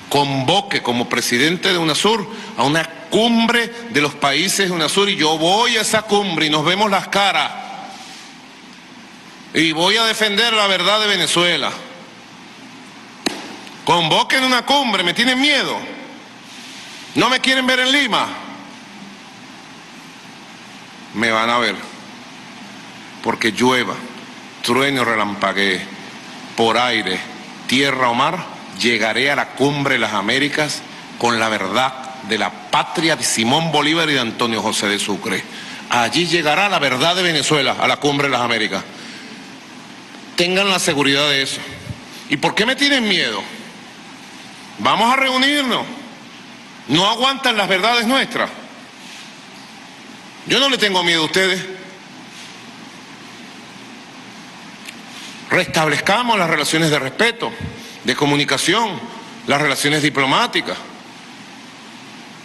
Convoque como presidente de UNASUR a una cumbre de los países de UNASUR y yo voy a esa cumbre y nos vemos las caras. Y voy a defender la verdad de Venezuela. Convoquen una cumbre, ¿me tienen miedo? ¿No me quieren ver en Lima? Me van a ver. Porque llueva, truene o relampaguee, por aire, tierra o mar, llegaré a la Cumbre de las Américas con la verdad de la patria de Simón Bolívar y de Antonio José de Sucre. Allí llegará la verdad de Venezuela a la Cumbre de las Américas. Tengan la seguridad de eso. ¿Y por qué me tienen miedo? Vamos a reunirnos. No aguantan las verdades nuestras. Yo no le tengo miedo a ustedes. Restablezcamos las relaciones de respeto, de comunicación, las relaciones diplomáticas.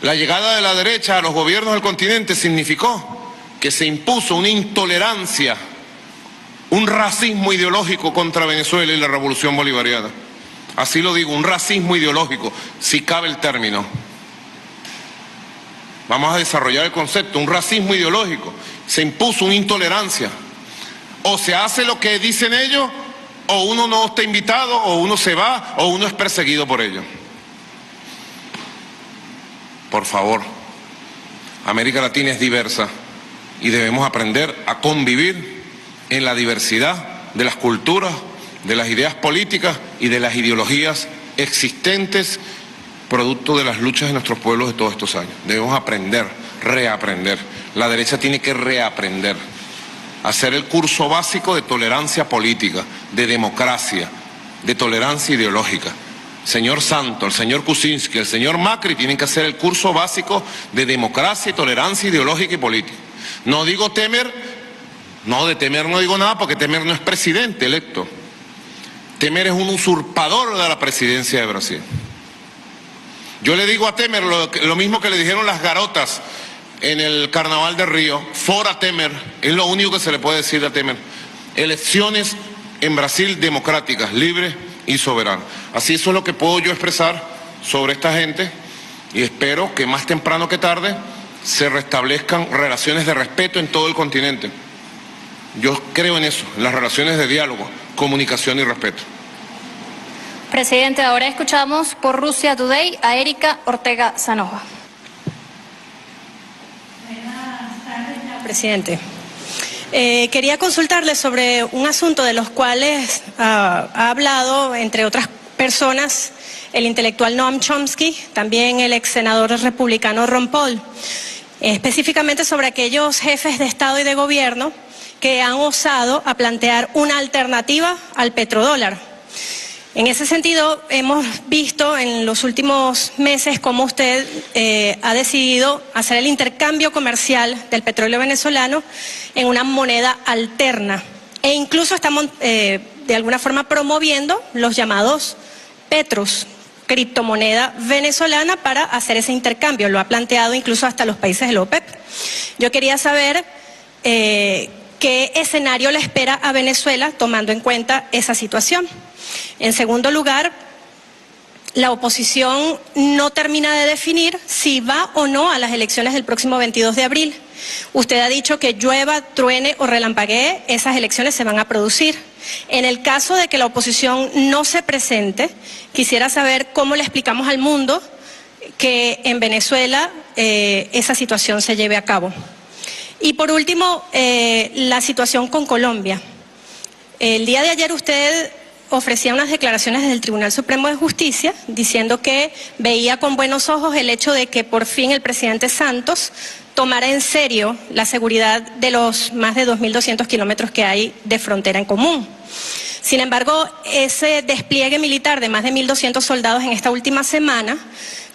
La llegada de la derecha a los gobiernos del continente significó que se impuso una intolerancia, un racismo ideológico contra Venezuela y la revolución bolivariana. Así lo digo, un racismo ideológico, si cabe el término. Vamos a desarrollar el concepto, un racismo ideológico. Se impuso una intolerancia. O se hace lo que dicen ellos, o uno no está invitado, o uno se va, o uno es perseguido por ellos. Por favor, América Latina es diversa y debemos aprender a convivir en la diversidad de las culturas, de las ideas políticas y de las ideologías existentes, producto de las luchas de nuestros pueblos de todos estos años. Debemos aprender, reaprender. La derecha tiene que reaprender, hacer el curso básico de tolerancia política, de democracia, de tolerancia ideológica. Señor Santos, el señor Kuczynski, el señor Macri tienen que hacer el curso básico de democracia y tolerancia ideológica y política. No digo Temer, no, de Temer no digo nada porque Temer no es presidente electo. Temer es un usurpador de la presidencia de Brasil. Yo le digo a Temer lo mismo que le dijeron las garotas en el Carnaval de Río, fora Temer, es lo único que se le puede decir a Temer. Elecciones en Brasil democráticas, libres y soberanas. Así eso es lo que puedo yo expresar sobre esta gente y espero que más temprano que tarde se restablezcan relaciones de respeto en todo el continente. Yo creo en eso, en las relaciones de diálogo, comunicación y respeto. Presidente, ahora escuchamos por Rusia Today a Erika Ortega Sanova. Presidente, quería consultarle sobre un asunto de los cuales ha hablado, entre otras personas, el intelectual Noam Chomsky, también el ex senador republicano Ron Paul, específicamente sobre aquellos jefes de Estado y de Gobierno que han osado a plantear una alternativa al petrodólar. En ese sentido, hemos visto en los últimos meses cómo usted ha decidido hacer el intercambio comercial del petróleo venezolano en una moneda alterna. E incluso estamos de alguna forma promoviendo los llamados petros, criptomoneda venezolana, para hacer ese intercambio. Lo ha planteado incluso hasta los países de la OPEP. Yo quería saber qué escenario le espera a Venezuela tomando en cuenta esa situación. En segundo lugar, la oposición no termina de definir si va o no a las elecciones del próximo 22 de abril. Usted ha dicho que llueva, truene o relampaguee, esas elecciones se van a producir. En el caso de que la oposición no se presente, quisiera saber cómo le explicamos al mundo que en Venezuela esa situación se lleve a cabo. Y por último, la situación con Colombia. El día de ayer usted ofrecía unas declaraciones del Tribunal Supremo de Justicia diciendo que veía con buenos ojos el hecho de que por fin el presidente Santos tomara en serio la seguridad de los más de 2.200 kilómetros que hay de frontera en común. Sin embargo, ese despliegue militar de más de 1.200 soldados en esta última semana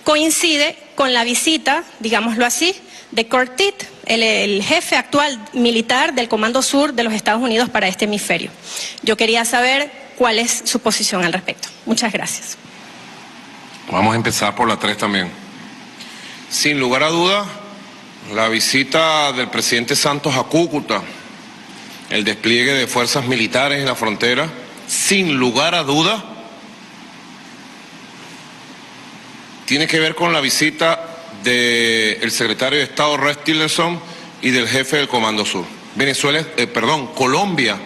coincide con la visita, digámoslo así, de Kurt Tiet, el jefe actual militar del Comando Sur de los Estados Unidos para este hemisferio. Yo quería saber cuál es su posición al respecto. Muchas gracias. Vamos a empezar por la 3 también. Sin lugar a dudas, la visita del presidente Santos a Cúcuta, el despliegue de fuerzas militares en la frontera, sin lugar a dudas, tiene que ver con la visita del secretario de Estado Rex Tillerson y del jefe del Comando Sur. Colombia,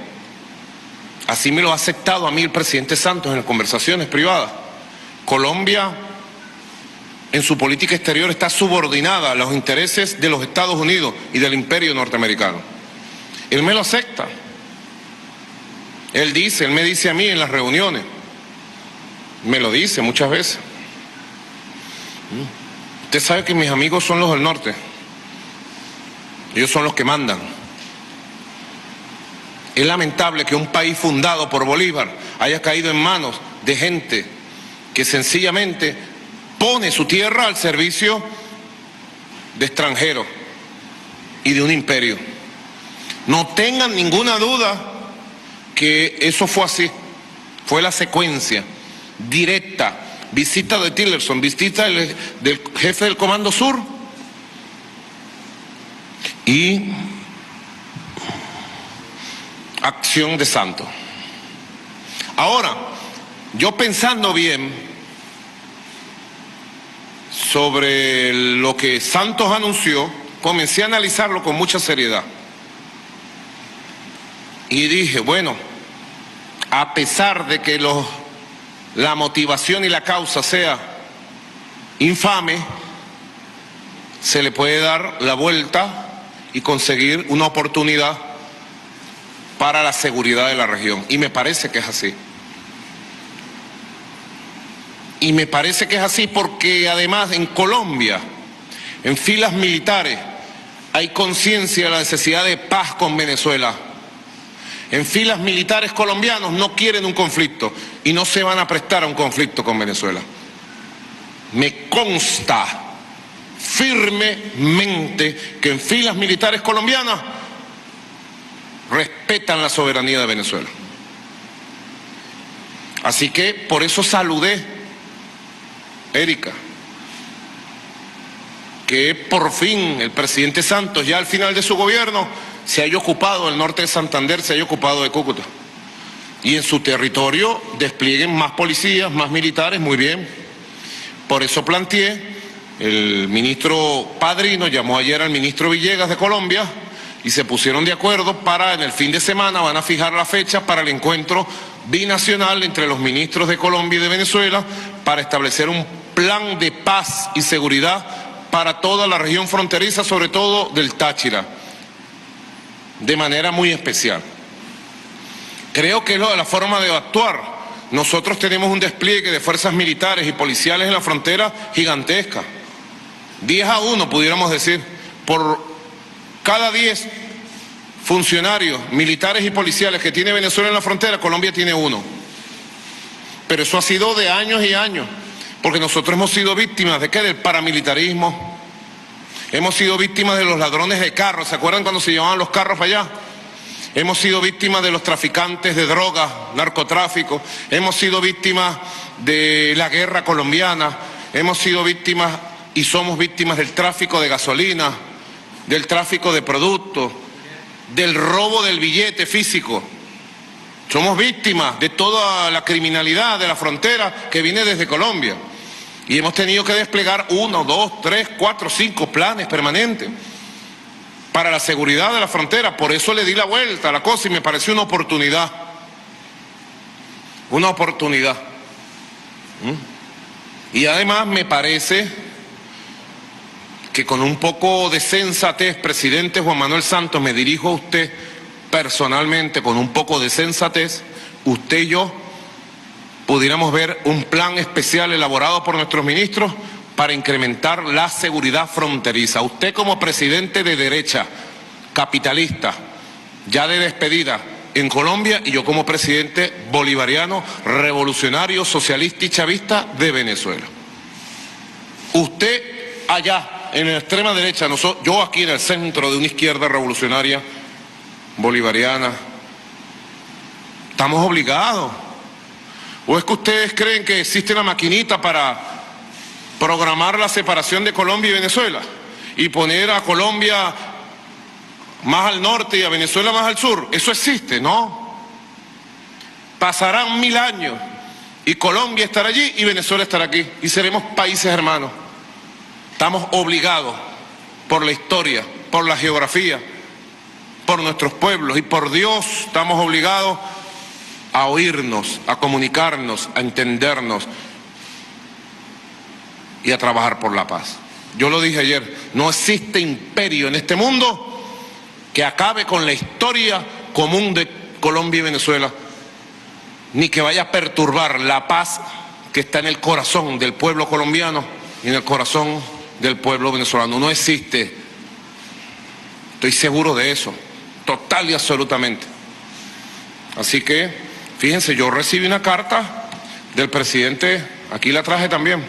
así me lo ha aceptado a mí el presidente Santos en las conversaciones privadas. Colombia, en su política exterior, está subordinada a los intereses de los Estados Unidos y del imperio norteamericano. Él me lo acepta. Él me dice a mí en las reuniones, me lo dice muchas veces. Usted sabe que mis amigos son los del norte. Ellos son los que mandan. Es lamentable que un país fundado por Bolívar haya caído en manos de gente que sencillamente pone su tierra al servicio de extranjeros y de un imperio. No tengan ninguna duda que eso fue así. Fue la secuencia directa. Visita de Tillerson, visita del jefe del Comando Sur y acción de Santos. Ahora, yo pensando bien sobre lo que Santos anunció, comencé a analizarlo con mucha seriedad. y dije, bueno, a pesar de que la motivación y la causa sea infame, se le puede dar la vuelta y conseguir una oportunidad para la seguridad de la región. Y me parece que es así. Y me parece que es así porque además en Colombia, en filas militares, hay conciencia de la necesidad de paz con Venezuela. En filas militares colombianos no quieren un conflicto y no se van a prestar a un conflicto con Venezuela. Me consta firmemente que en filas militares colombianas respetan la soberanía de Venezuela. Así que por eso saludé, Erika, que por fin el presidente Santos, ya al final de su gobierno, se haya ocupado del norte de Santander, se haya ocupado de Cúcuta. Y en su territorio desplieguen más policías, más militares, muy bien. Por eso planteé, el ministro Padrino llamó ayer al ministro Villegas de Colombia y se pusieron de acuerdo para en el fin de semana, van a fijar la fecha para el encuentro binacional entre los ministros de Colombia y de Venezuela para establecer un plan de paz y seguridad para toda la región fronteriza, sobre todo del Táchira, de manera muy especial. Creo que es la forma de actuar. Nosotros tenemos un despliegue de fuerzas militares y policiales en la frontera gigantesca. 10-1, pudiéramos decir. Por cada 10 funcionarios militares y policiales que tiene Venezuela en la frontera, Colombia tiene 1. Pero eso ha sido de años y años, porque nosotros hemos sido víctimas ¿de qué? Del paramilitarismo. Hemos sido víctimas de los ladrones de carros. ¿Se acuerdan cuando se llevaban los carros para allá? Hemos sido víctimas de los traficantes de drogas, narcotráfico. Hemos sido víctimas de la guerra colombiana. Hemos sido víctimas y somos víctimas del tráfico de gasolina, del tráfico de productos, del robo del billete físico. Somos víctimas de toda la criminalidad de la frontera que viene desde Colombia. Y hemos tenido que desplegar 1, 2, 3, 4, 5 planes permanentes para la seguridad de la frontera. Por eso le di la vuelta a la cosa y me pareció una oportunidad. Una oportunidad. Y además me parece que con un poco de sensatez, presidente Juan Manuel Santos, me dirijo a usted personalmente, con un poco de sensatez, usted y yo pudiéramos ver un plan especial elaborado por nuestros ministros para incrementar la seguridad fronteriza. Usted como presidente de derecha, capitalista, ya de despedida en Colombia, y yo como presidente bolivariano, revolucionario, socialista y chavista de Venezuela. Usted allá en la extrema derecha, yo aquí en el centro de una izquierda revolucionaria, bolivariana. ¿Estamos obligados? ¿O es que ustedes creen que existe una maquinita para programar la separación de Colombia y Venezuela y poner a Colombia más al norte y a Venezuela más al sur? Eso existe, ¿no? Pasarán 1000 años y Colombia estará allí y Venezuela estará aquí y seremos países hermanos. Estamos obligados por la historia, por la geografía, por nuestros pueblos y por Dios estamos obligados a oírnos, a comunicarnos, a entendernos y a trabajar por la paz. Yo lo dije ayer, no existe imperio en este mundo que acabe con la historia común de Colombia y Venezuela, ni que vaya a perturbar la paz que está en el corazón del pueblo colombiano y en el corazón del pueblo venezolano. No existe. Estoy seguro de eso, total y absolutamente. Así que, fíjense, yo recibí una carta del presidente, aquí la traje también.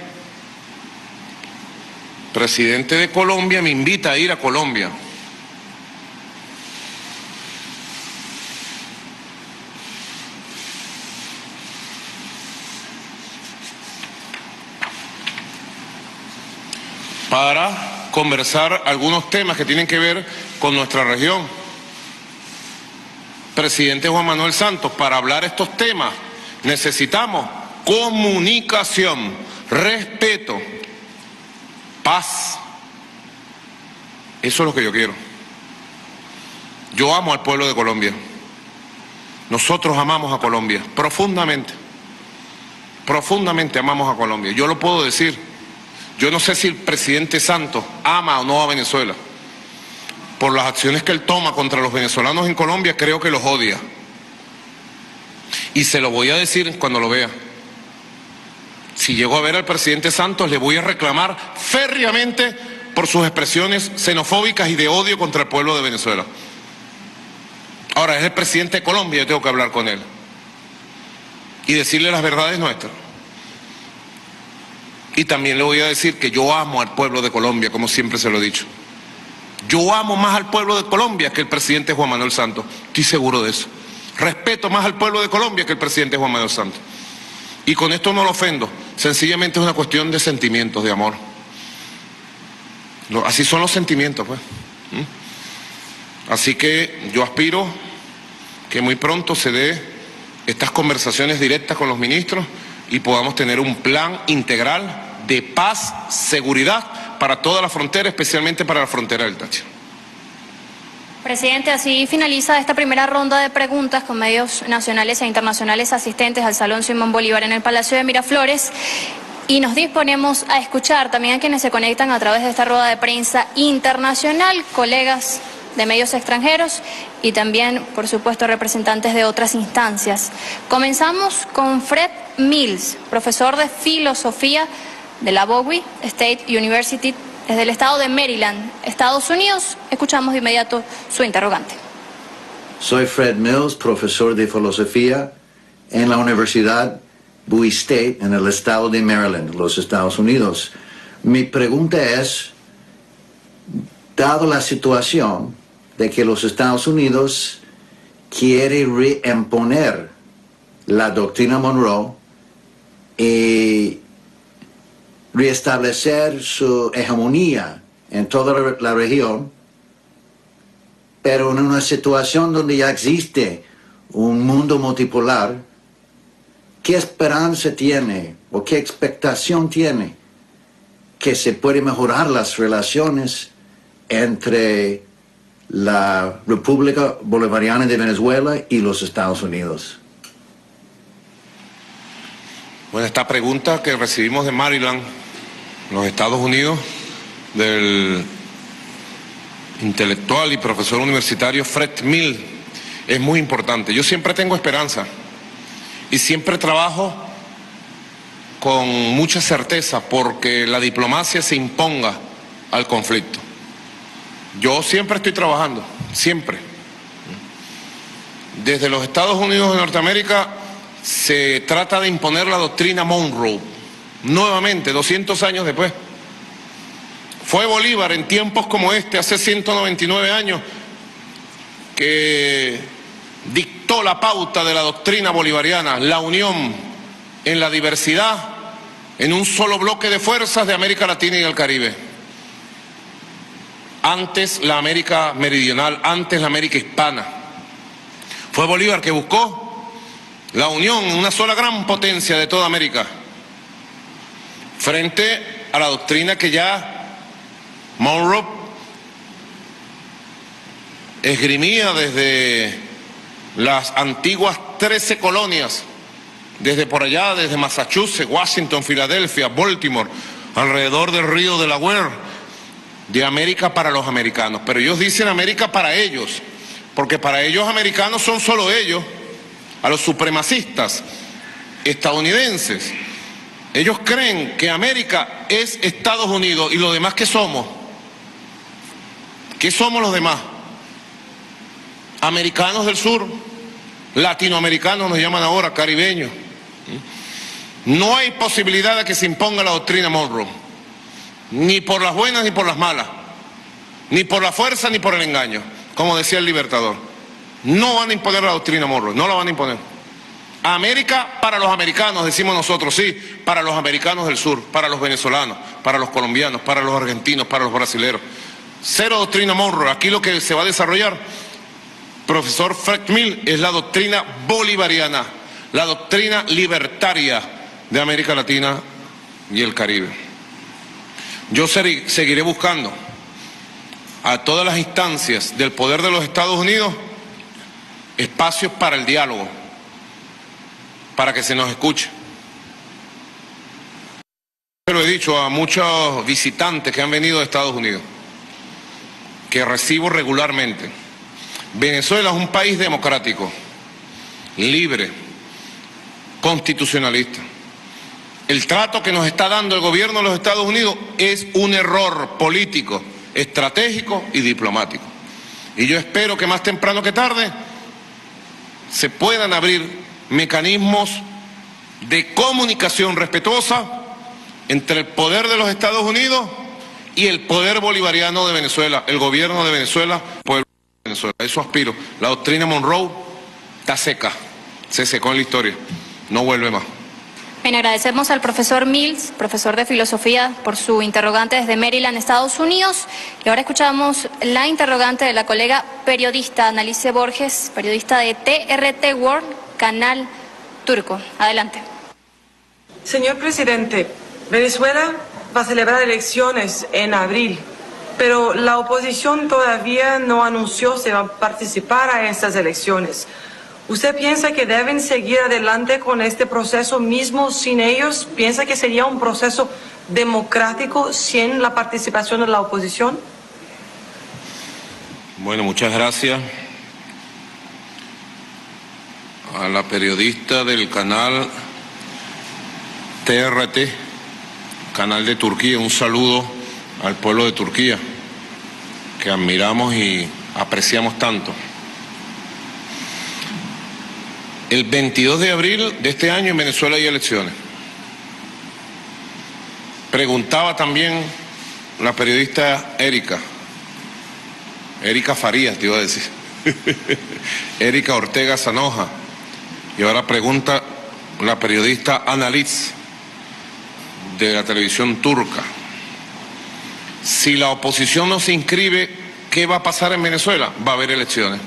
Presidente de Colombia me invita a ir a Colombia. Para conversar algunos temas que tienen que ver con nuestra región. Presidente Juan Manuel Santos, para hablar estos temas necesitamos comunicación, respeto, paz. Eso es lo que yo quiero. Yo amo al pueblo de Colombia. nosotros amamos a Colombia, profundamente. Profundamente amamos a Colombia. Yo lo puedo decir. Yo no sé si el presidente Santos ama o no a Venezuela. Por las acciones que él toma contra los venezolanos en Colombia, creo que los odia. Y se lo voy a decir cuando lo vea. Si llego a ver al presidente Santos, le voy a reclamar férreamente por sus expresiones xenofóbicas y de odio contra el pueblo de Venezuela. Ahora, es el presidente de Colombia, yo tengo que hablar con él y decirle las verdades nuestras. Y también le voy a decir que yo amo al pueblo de Colombia, como siempre se lo he dicho. Yo amo más al pueblo de Colombia que el presidente Juan Manuel Santos, estoy seguro de eso. Respeto más al pueblo de Colombia que el presidente Juan Manuel Santos. Y con esto no lo ofendo, sencillamente es una cuestión de sentimientos, de amor. Así son los sentimientos, pues. Así que yo aspiro que muy pronto se dé estas conversaciones directas con los ministros y podamos tener un plan integral de paz, seguridad para toda la frontera, especialmente para la frontera del Táchira. Presidente, así finaliza esta primera ronda de preguntas con medios nacionales e internacionales asistentes al Salón Simón Bolívar en el Palacio de Miraflores. Y nos disponemos a escuchar también a quienes se conectan a través de esta rueda de prensa internacional, colegas de medios extranjeros y también, por supuesto, representantes de otras instancias. Comenzamos con Fred Mills, profesor de filosofía de la Bowie State University desde el estado de Maryland, Estados Unidos. Escuchamos de inmediato su interrogante. Soy Fred Mills, profesor de filosofía en la Universidad Bowie State en el estado de Maryland, los Estados Unidos. Mi pregunta es, dado la situación de que los Estados Unidos quiere reimponer la doctrina Monroe y restablecer su hegemonía en toda la región, pero en una situación donde ya existe un mundo multipolar, ¿qué esperanza tiene o qué expectación tiene que se puede mejorar las relaciones entre la República Bolivariana de Venezuela y los Estados Unidos? Bueno, esta pregunta que recibimos de Maryland, los Estados Unidos, del intelectual y profesor universitario Fred Mills, es muy importante. Yo siempre tengo esperanza y siempre trabajo con mucha certeza porque la diplomacia se imponga al conflicto. Yo siempre estoy trabajando, siempre. Desde los Estados Unidos de Norteamérica se trata de imponer la doctrina Monroe, nuevamente, 200 años después. Fue Bolívar en tiempos como este, hace 199 años, que dictó la pauta de la doctrina bolivariana, la unión en la diversidad, en un solo bloque de fuerzas de América Latina y el Caribe. Antes la América meridional, antes la América hispana. Fue Bolívar que buscó la unión en una sola gran potencia de toda América, frente a la doctrina que ya Monroe esgrimía desde las antiguas 13 colonias, desde por allá, desde Massachusetts, Washington, Filadelfia, Baltimore, alrededor del río Delaware, de América para los americanos. Pero ellos dicen América para ellos, porque para ellos americanos son solo ellos, a los supremacistas estadounidenses. Ellos creen que América es Estados Unidos y lo demás, ¿qué somos? ¿Qué somos los demás? Americanos del sur, latinoamericanos nos llaman ahora, caribeños. No hay posibilidad de que se imponga la doctrina Monroe, ni por las buenas ni por las malas, ni por la fuerza ni por el engaño, como decía el Libertador. No van a imponer la doctrina Monroe, no la van a imponer. América para los americanos, decimos nosotros, sí, para los americanos del sur, para los venezolanos, para los colombianos, para los argentinos, para los brasileños. Cero doctrina Monroe. Aquí lo que se va a desarrollar, profesor Fred Mills, es la doctrina bolivariana, la doctrina libertaria de América Latina y el Caribe. Yo seguiré buscando a todas las instancias del poder de los Estados Unidos espacios para el diálogo, para que se nos escuche. Lo he dicho a muchos visitantes que han venido de Estados Unidos, que recibo regularmente. Venezuela es un país democrático, libre, constitucionalista. El trato que nos está dando el gobierno de los Estados Unidos es un error político, estratégico y diplomático. Y yo espero que más temprano que tarde se puedan abrir mecanismos de comunicación respetuosa entre el poder de los Estados Unidos y el poder bolivariano de Venezuela, el gobierno de Venezuela, pueblo de Venezuela. A eso aspiro. La doctrina Monroe está seca, se secó en la historia, no vuelve más. Bien, agradecemos al profesor Mills, profesor de filosofía, por su interrogante desde Maryland, Estados Unidos. Y ahora escuchamos la interrogante de la colega periodista Annalise Borges, periodista de TRT World, canal turco. Adelante. Señor presidente, Venezuela va a celebrar elecciones en abril, pero la oposición todavía no anunció si va a participar a estas elecciones. ¿Usted piensa que deben seguir adelante con este proceso mismo sin ellos? ¿Piensa que sería un proceso democrático sin la participación de la oposición? Bueno, muchas gracias a la periodista del canal TRT, canal de Turquía. Un saludo al pueblo de Turquía, que admiramos y apreciamos tanto. El 22 de abril de este año en Venezuela hay elecciones. Preguntaba también la periodista Erika Farías, te iba a decir, Erika Ortega Sanoja, y ahora pregunta la periodista Annalise de la televisión turca. Si la oposición no se inscribe, ¿qué va a pasar en Venezuela? Va a haber elecciones.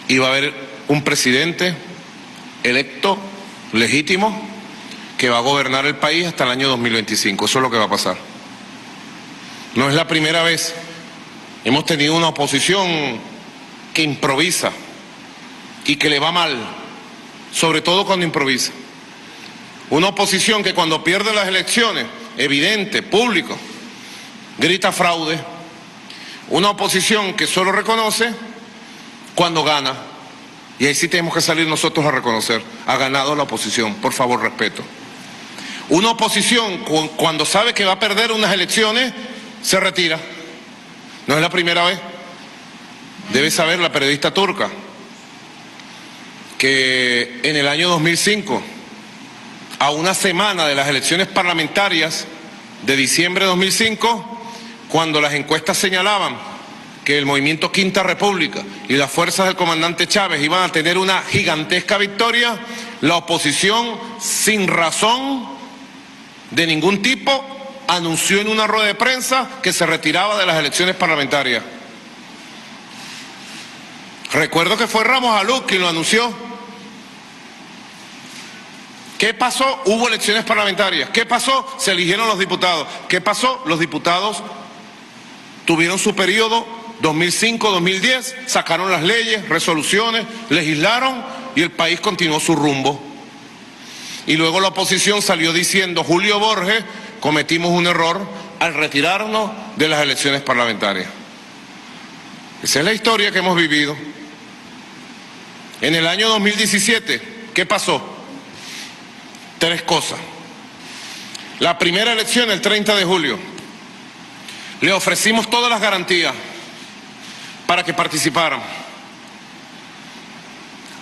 Y va a haber un presidente electo, legítimo, que va a gobernar el país hasta el año 2025. Eso es lo que va a pasar. No es la primera vez. Hemos tenido una oposición que improvisa y que le va mal, sobre todo cuando improvisa. Una oposición que cuando pierde las elecciones, evidente, público, grita fraude. Una oposición que solo reconoce cuando gana. Y ahí sí tenemos que salir nosotros a reconocer. Ha ganado la oposición, por favor, respeto. Una oposición cuando sabe que va a perder unas elecciones, se retira. No es la primera vez. Debe saber la periodista turca que en el año 2005, a una semana de las elecciones parlamentarias de diciembre de 2005, cuando las encuestas señalaban que el movimiento Quinta República y las fuerzas del comandante Chávez iban a tener una gigantesca victoria, la oposición, sin razón de ningún tipo, anunció en una rueda de prensa que se retiraba de las elecciones parlamentarias. Recuerdo que fue Ramos Alú quien lo anunció. ¿Qué pasó? Hubo elecciones parlamentarias. ¿Qué pasó? Se eligieron los diputados. ¿Qué pasó? Los diputados tuvieron su periodo 2005-2010, sacaron las leyes, resoluciones, legislaron y el país continuó su rumbo. Y luego la oposición salió diciendo: Julio Borges, cometimos un error al retirarnos de las elecciones parlamentarias. Esa es la historia que hemos vivido. En el año 2017, ¿qué pasó? Tres cosas. La primera elección, el 30 de julio, le ofrecimos todas las garantías para que participaran.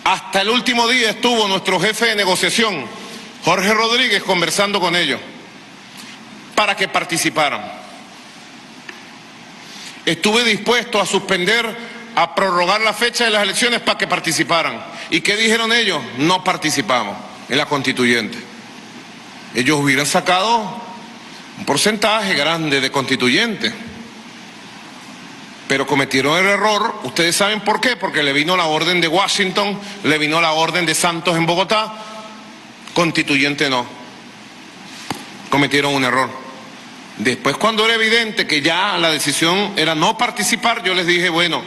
Hasta el último día estuvo nuestro jefe de negociación, Jorge Rodríguez, conversando con ellos para que participaran. Estuve dispuesto a suspender, a prorrogar la fecha de las elecciones para que participaran. ¿Y qué dijeron ellos? No participamos en la constituyente. Ellos hubieran sacado un porcentaje grande de constituyentes, pero cometieron el error. Ustedes saben por qué, porque le vino la orden de Washington, le vino la orden de Santos en Bogotá, constituyente no. Cometieron un error. Después, cuando era evidente que ya la decisión era no participar, yo les dije: bueno,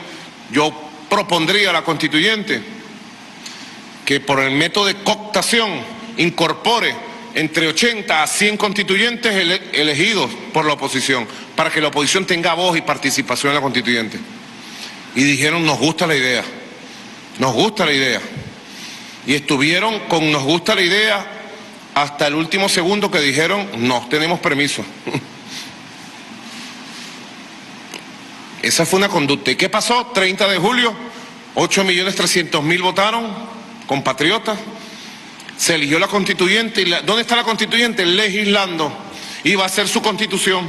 yo propondría a la constituyente que por el método de cooptación incorpore entre 80 a 100 constituyentes elegidos por la oposición, para que la oposición tenga voz y participación en la constituyente. Y dijeron, nos gusta la idea, nos gusta la idea. Y estuvieron con nos gusta la idea hasta el último segundo que dijeron, no tenemos permiso. Esa fue una conducta. ¿Y qué pasó? 30 de julio, 8.300.000 votaron, compatriotas. Se eligió la constituyente. Y ¿dónde está la constituyente? Legislando. Y va a ser su constitución.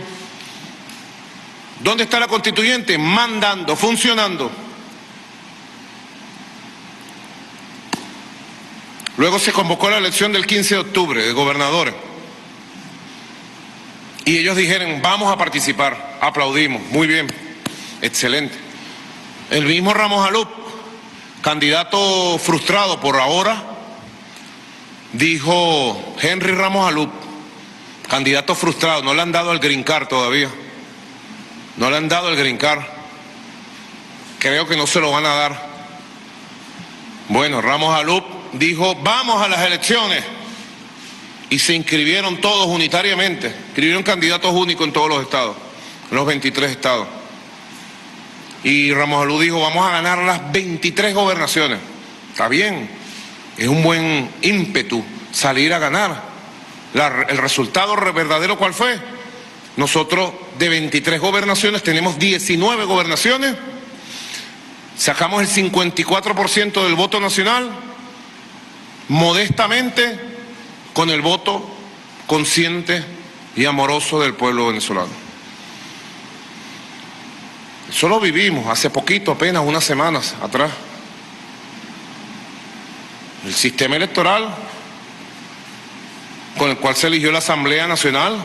¿Dónde está la constituyente? Mandando, funcionando. Luego se convocó la elección del 15 de octubre de gobernadores. Y ellos dijeron, vamos a participar. Aplaudimos. Muy bien. Excelente. El mismo Ramos Alup, candidato frustrado por ahora, dijo Henry Ramos Alup, candidato frustrado, no le han dado el green card todavía. No le han dado el green card. Creo que no se lo van a dar. Bueno, Ramos Alup dijo, vamos a las elecciones. Y se inscribieron todos unitariamente. Inscribieron candidatos únicos en todos los estados, en los 23 estados. Y Ramos Alup dijo, vamos a ganar las 23 gobernaciones. Está bien, es un buen ímpetu salir a ganar. El resultado verdadero, ¿cuál fue? Nosotros de 23 gobernaciones tenemos 19 gobernaciones, sacamos el 54% del voto nacional, modestamente, con el voto consciente y amoroso del pueblo venezolano. Eso lo vivimos hace poquito, apenas unas semanas atrás. El sistema electoral con el cual se eligió la Asamblea Nacional,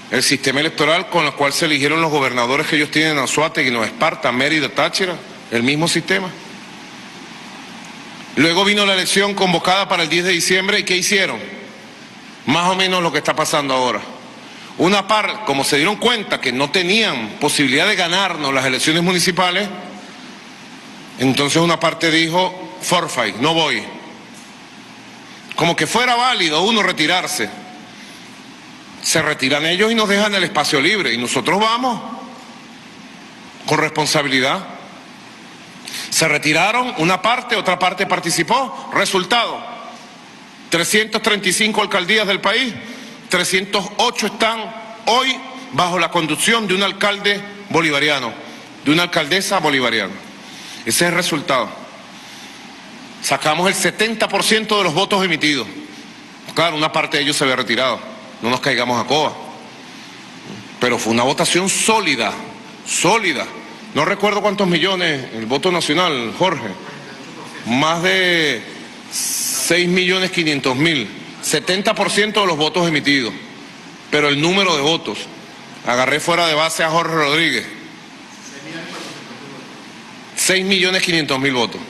el sistema electoral con el cual se eligieron los gobernadores que ellos tienen en Anzoátegui, Nueva Esparta, Mérida, Táchira, el mismo sistema. Luego vino la elección convocada para el 10 de diciembre, ¿y qué hicieron? Más o menos lo que está pasando ahora. Una parte, como se dieron cuenta que no tenían posibilidad de ganarnos las elecciones municipales, entonces una parte dijo, forfeit, no voy. Como que fuera válido uno retirarse. Se retiran ellos y nos dejan el espacio libre, y nosotros vamos con responsabilidad. Se retiraron una parte, otra parte participó. Resultado, 335 alcaldías del país, 308 están hoy bajo la conducción de un alcalde bolivariano, de una alcaldesa bolivariana. Ese es el resultado. Sacamos el 70% de los votos emitidos. Claro, una parte de ellos se había retirado, no nos caigamos a coba. Pero fue una votación sólida, sólida. No recuerdo cuántos millones el voto nacional, Jorge. Más de 6.500.000. 70% de los votos emitidos. Pero el número de votos. Agarré fuera de base a Jorge Rodríguez. 6.500.000 votos.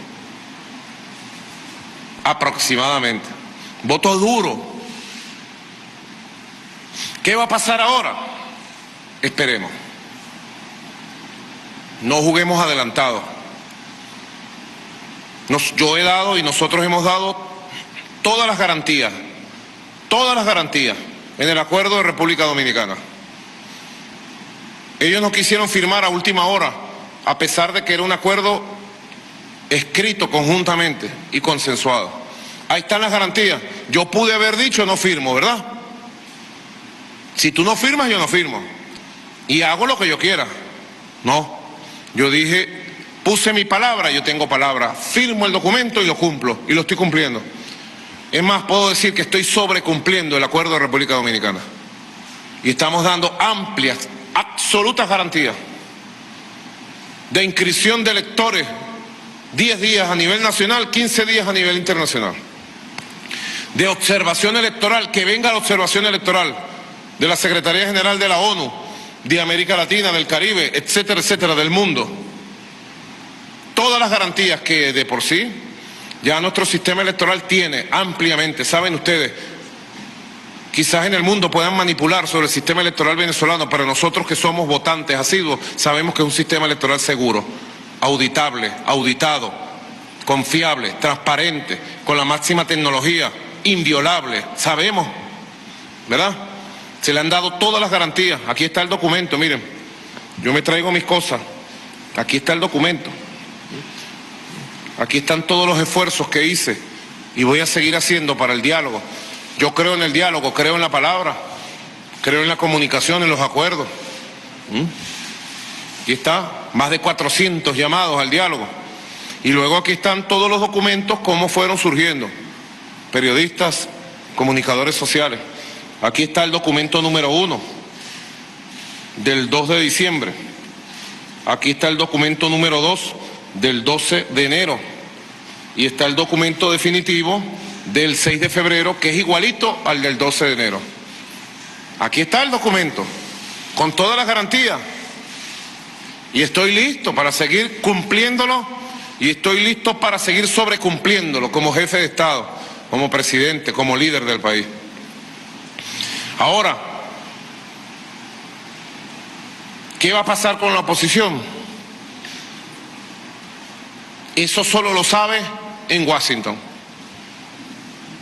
Aproximadamente. Voto duro. ¿Qué va a pasar ahora? Esperemos. No juguemos adelantado. Yo he dado y nosotros hemos dado todas las garantías en el acuerdo de República Dominicana. Ellos no quisieron firmar a última hora, a pesar de que era un acuerdo escrito conjuntamente y consensuado. Ahí están las garantías. Yo pude haber dicho no firmo, ¿verdad? Si tú no firmas, yo no firmo. Y hago lo que yo quiera. No. Yo dije, puse mi palabra, yo tengo palabra. Firmo el documento y lo cumplo. Y lo estoy cumpliendo. Es más, puedo decir que estoy sobrecumpliendo el acuerdo de República Dominicana. Y estamos dando amplias, absolutas garantías de inscripción de electores, 10 días a nivel nacional, 15 días a nivel internacional. De observación electoral, que venga la observación electoral de la Secretaría General de la ONU, de América Latina, del Caribe, etcétera, etcétera, del mundo. Todas las garantías que de por sí ya nuestro sistema electoral tiene ampliamente. Saben ustedes, quizás en el mundo puedan manipular sobre el sistema electoral venezolano, pero nosotros que somos votantes asiduos sabemos que es un sistema electoral seguro. auditable, auditado, confiable, transparente, con la máxima tecnología, inviolable, sabemos, ¿verdad? Se le han dado todas las garantías. Aquí está el documento, miren, yo me traigo mis cosas, aquí está el documento, aquí están todos los esfuerzos que hice y voy a seguir haciendo para el diálogo. Yo creo en el diálogo, creo en la palabra, creo en la comunicación, en los acuerdos. Aquí está, más de 400 llamados al diálogo. Y luego aquí están todos los documentos, cómo fueron surgiendo. Periodistas, comunicadores sociales. Aquí está el documento número 1, del 2 de diciembre. Aquí está el documento número 2, del 12 de enero. Y está el documento definitivo del 6 de febrero, que es igualito al del 12 de enero. Aquí está el documento, con todas las garantías. Y estoy listo para seguir cumpliéndolo y estoy listo para seguir sobrecumpliéndolo como jefe de Estado, como presidente, como líder del país. Ahora, ¿qué va a pasar con la oposición? Eso solo lo sabe en Washington.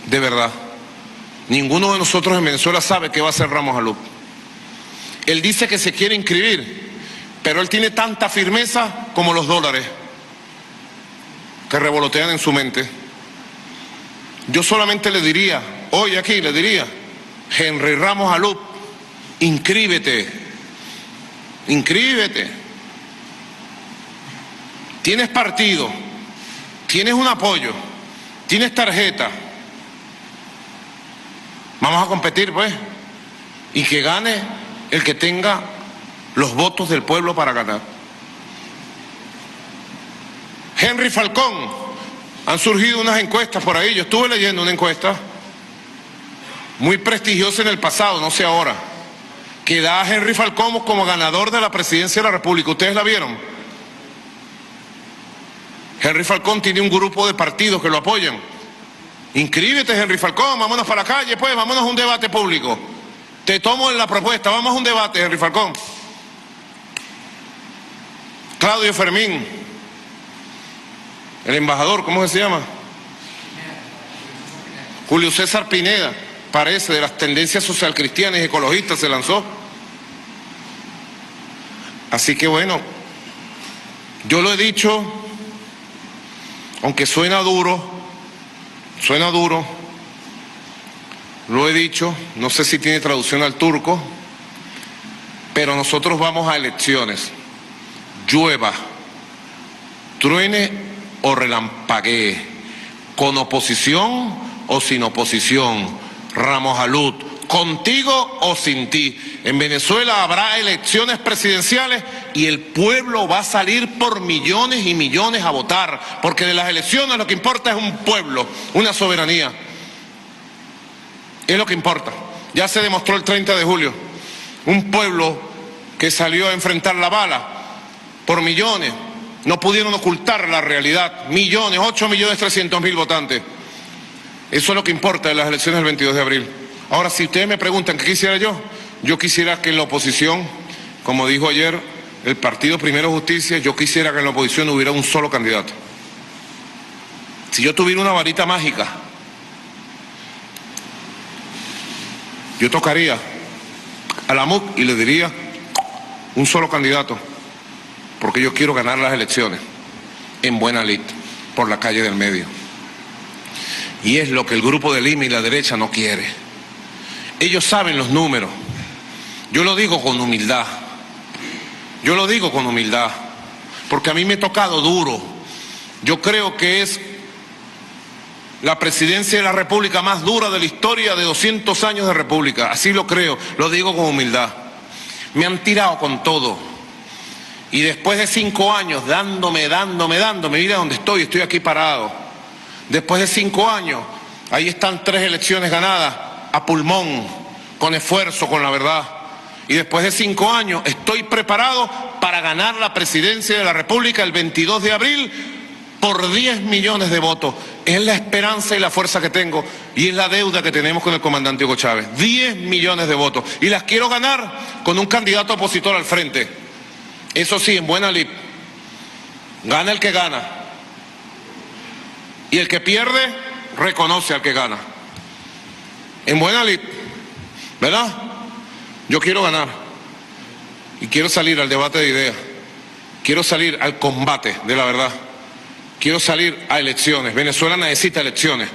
De verdad. Ninguno de nosotros en Venezuela sabe qué va a hacer Ramos Alup. Él dice que se quiere inscribir, pero él tiene tanta firmeza como los dólares que revolotean en su mente. Yo solamente le diría, hoy aquí le diría, Henry Ramos Alup, inscríbete, inscríbete. Tienes partido, tienes un apoyo, tienes tarjeta. Vamos a competir, pues, y que gane el que tenga los votos del pueblo para ganar. Henry Falcón, han surgido unas encuestas por ahí, yo estuve leyendo una encuesta muy prestigiosa en el pasado, no sé ahora, que da a Henry Falcón como ganador de la presidencia de la República. ¿Ustedes la vieron? Henry Falcón tiene un grupo de partidos que lo apoyan. Inscríbete, Henry Falcón, vámonos para la calle, pues, vámonos a un debate público. Te tomo en la propuesta, vamos a un debate, Henry Falcón. Claudio Fermín, el embajador, ¿cómo se llama? Julio César Pineda, parece, de las tendencias socialcristianas y ecologistas, se lanzó. Así que bueno, yo lo he dicho, aunque suena duro, lo he dicho, no sé si tiene traducción al turco, pero nosotros vamos a elecciones, llueva, truene o relampaguee, con oposición o sin oposición, Ramos Alup, contigo o sin ti. En Venezuela habrá elecciones presidenciales y el pueblo va a salir por millones y millones a votar, porque de las elecciones lo que importa es un pueblo, una soberanía. Es lo que importa. Ya se demostró el 30 de julio. Un pueblo que salió a enfrentar la bala por millones. No pudieron ocultar la realidad. Millones, 8.300.000 votantes. Eso es lo que importa de las elecciones del 22 de abril. Ahora, si ustedes me preguntan qué quisiera yo quisiera que en la oposición, como dijo ayer el Partido Primero Justicia, yo quisiera que en la oposición hubiera un solo candidato. Si yo tuviera una varita mágica, yo tocaría a la MUC y le diría un solo candidato, porque yo quiero ganar las elecciones en buena lid, por la calle del medio. Y es lo que el grupo de Lima y la derecha no quiere. Ellos saben los números. Yo lo digo con humildad. Yo lo digo con humildad, porque a mí me ha tocado duro. Yo creo que es la presidencia de la República más dura de la historia de 200 años de República. Así lo creo, lo digo con humildad. Me han tirado con todo. Y después de 5 años dándome, mira dónde estoy aquí parado. Después de 5 años, ahí están 3 elecciones ganadas, a pulmón, con esfuerzo, con la verdad. Y después de 5 años estoy preparado para ganar la presidencia de la República el 22 de abril por 10 millones de votos. Es la esperanza y la fuerza que tengo y es la deuda que tenemos con el comandante Hugo Chávez. 10 millones de votos. Y las quiero ganar con un candidato opositor al frente. Eso sí, en buena lid. Gana el que gana. Y el que pierde, reconoce al que gana. En buena lid, ¿verdad? Yo quiero ganar. Y quiero salir al debate de ideas. Quiero salir al combate de la verdad. Quiero salir a elecciones. Venezuela necesita elecciones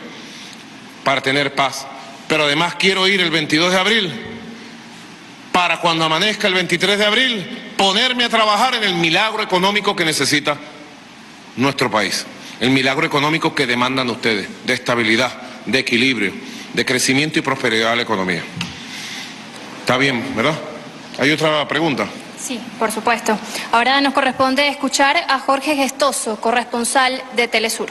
para tener paz. Pero además quiero ir el 22 de abril para cuando amanezca el 23 de abril ponerme a trabajar en el milagro económico que necesita nuestro país. El milagro económico que demandan ustedes, de estabilidad, de equilibrio, de crecimiento y prosperidad de la economía. Está bien, ¿verdad? ¿Hay otra pregunta? Sí, por supuesto. Ahora nos corresponde escuchar a Jorge Gestoso, corresponsal de Telesur.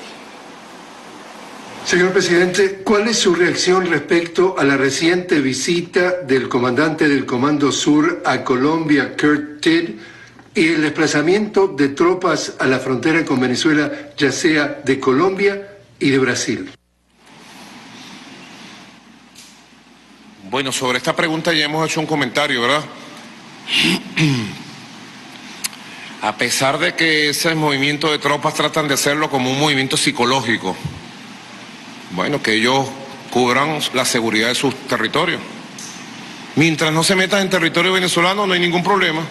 Señor presidente, ¿cuál es su reacción respecto a la reciente visita del comandante del Comando Sur a Colombia, Kurt Tidd, y el desplazamiento de tropas a la frontera con Venezuela, ya sea de Colombia y de Brasil? Bueno, sobre esta pregunta ya hemos hecho un comentario, ¿verdad? A pesar de que ese movimiento de tropas tratan de hacerlo como un movimiento psicológico, bueno, que ellos cubran la seguridad de sus territorios. Mientras no se metan en territorio venezolano no hay ningún problema.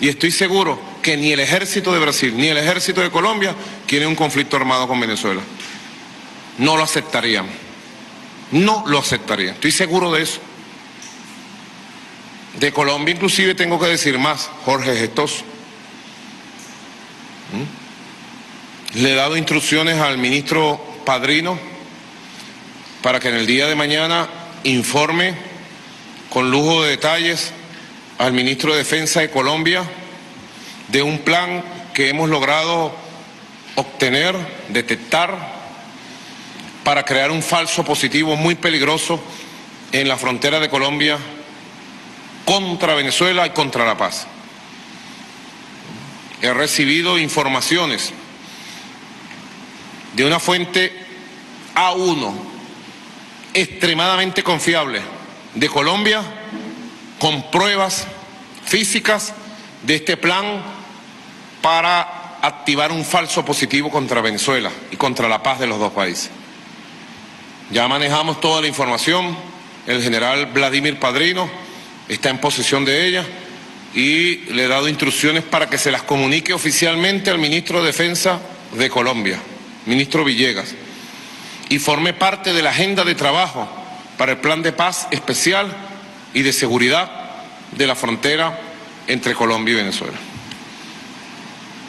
Y estoy seguro que ni el ejército de Brasil ni el ejército de Colombia quieren un conflicto armado con Venezuela. No lo aceptarían. No lo aceptarían. Estoy seguro de eso. De Colombia inclusive tengo que decir más, Jorge Gestoso. Le he dado instrucciones al ministro Padrino para que en el día de mañana informe con lujo de detalles al ministro de Defensa de Colombia de un plan que hemos logrado obtener, detectar, para crear un falso positivo muy peligroso en la frontera de Colombia contra Venezuela y contra La Paz. He recibido informaciones de una fuente A1 extremadamente confiable de Colombia con pruebas físicas de este plan para activar un falso positivo contra Venezuela y contra la paz de los dos países. Ya manejamos toda la información, el general Vladimir Padrino está en posesión de ella y le he dado instrucciones para que se las comunique oficialmente al ministro de Defensa de Colombia, ministro Villegas, y forme parte de la agenda de trabajo para el plan de paz especial y de seguridad de la frontera entre Colombia y Venezuela.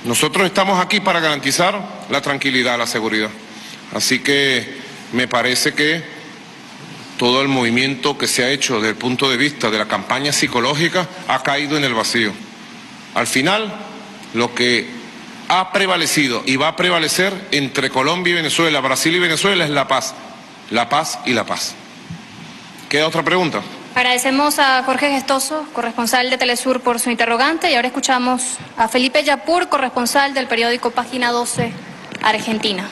Nosotros estamos aquí para garantizar la tranquilidad, la seguridad. Así que me parece que todo el movimiento que se ha hecho desde el punto de vista de la campaña psicológica ha caído en el vacío. Al final, lo que ha prevalecido y va a prevalecer entre Colombia y Venezuela, Brasil y Venezuela es la paz y la paz. ¿Queda otra pregunta? Agradecemos a Jorge Gestoso, corresponsal de Telesur, por su interrogante, y ahora escuchamos a Felipe Yapur, corresponsal del periódico Página 12, Argentina.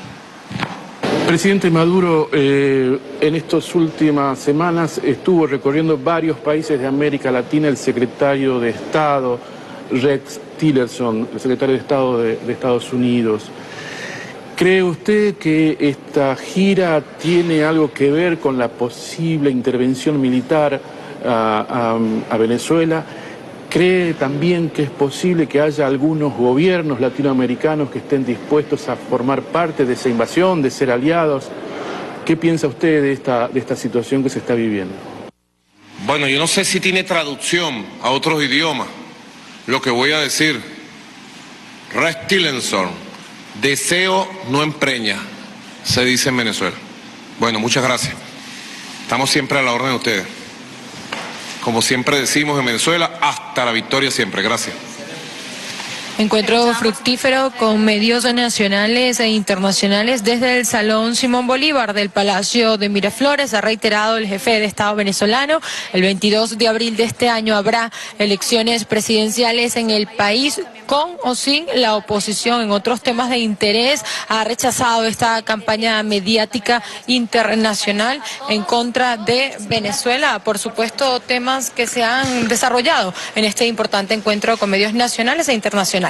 Presidente Maduro, en estas últimas semanas estuvo recorriendo varios países de América Latina el secretario de Estado, Rex Tillerson, el secretario de Estado de Estados Unidos. ¿Cree usted que esta gira tiene algo que ver con la posible intervención militar a Venezuela? ¿Cree también que es posible que haya algunos gobiernos latinoamericanos que estén dispuestos a formar parte de esa invasión, de ser aliados? ¿Qué piensa usted de esta situación que se está viviendo? Bueno, yo no sé si tiene traducción a otros idiomas lo que voy a decir. Rex Tillerson, deseo no empreña, se dice en Venezuela. Bueno, muchas gracias. Estamos siempre a la orden de ustedes. Como siempre decimos en Venezuela, hasta la victoria siempre. Gracias. Encuentro fructífero con medios nacionales e internacionales desde el Salón Simón Bolívar del Palacio de Miraflores. Ha reiterado el jefe de Estado venezolano, el 22 de abril de este año habrá elecciones presidenciales en el país, con o sin la oposición. En otros temas de interés, ha rechazado esta campaña mediática internacional en contra de Venezuela. Por supuesto, temas que se han desarrollado en este importante encuentro con medios nacionales e internacionales.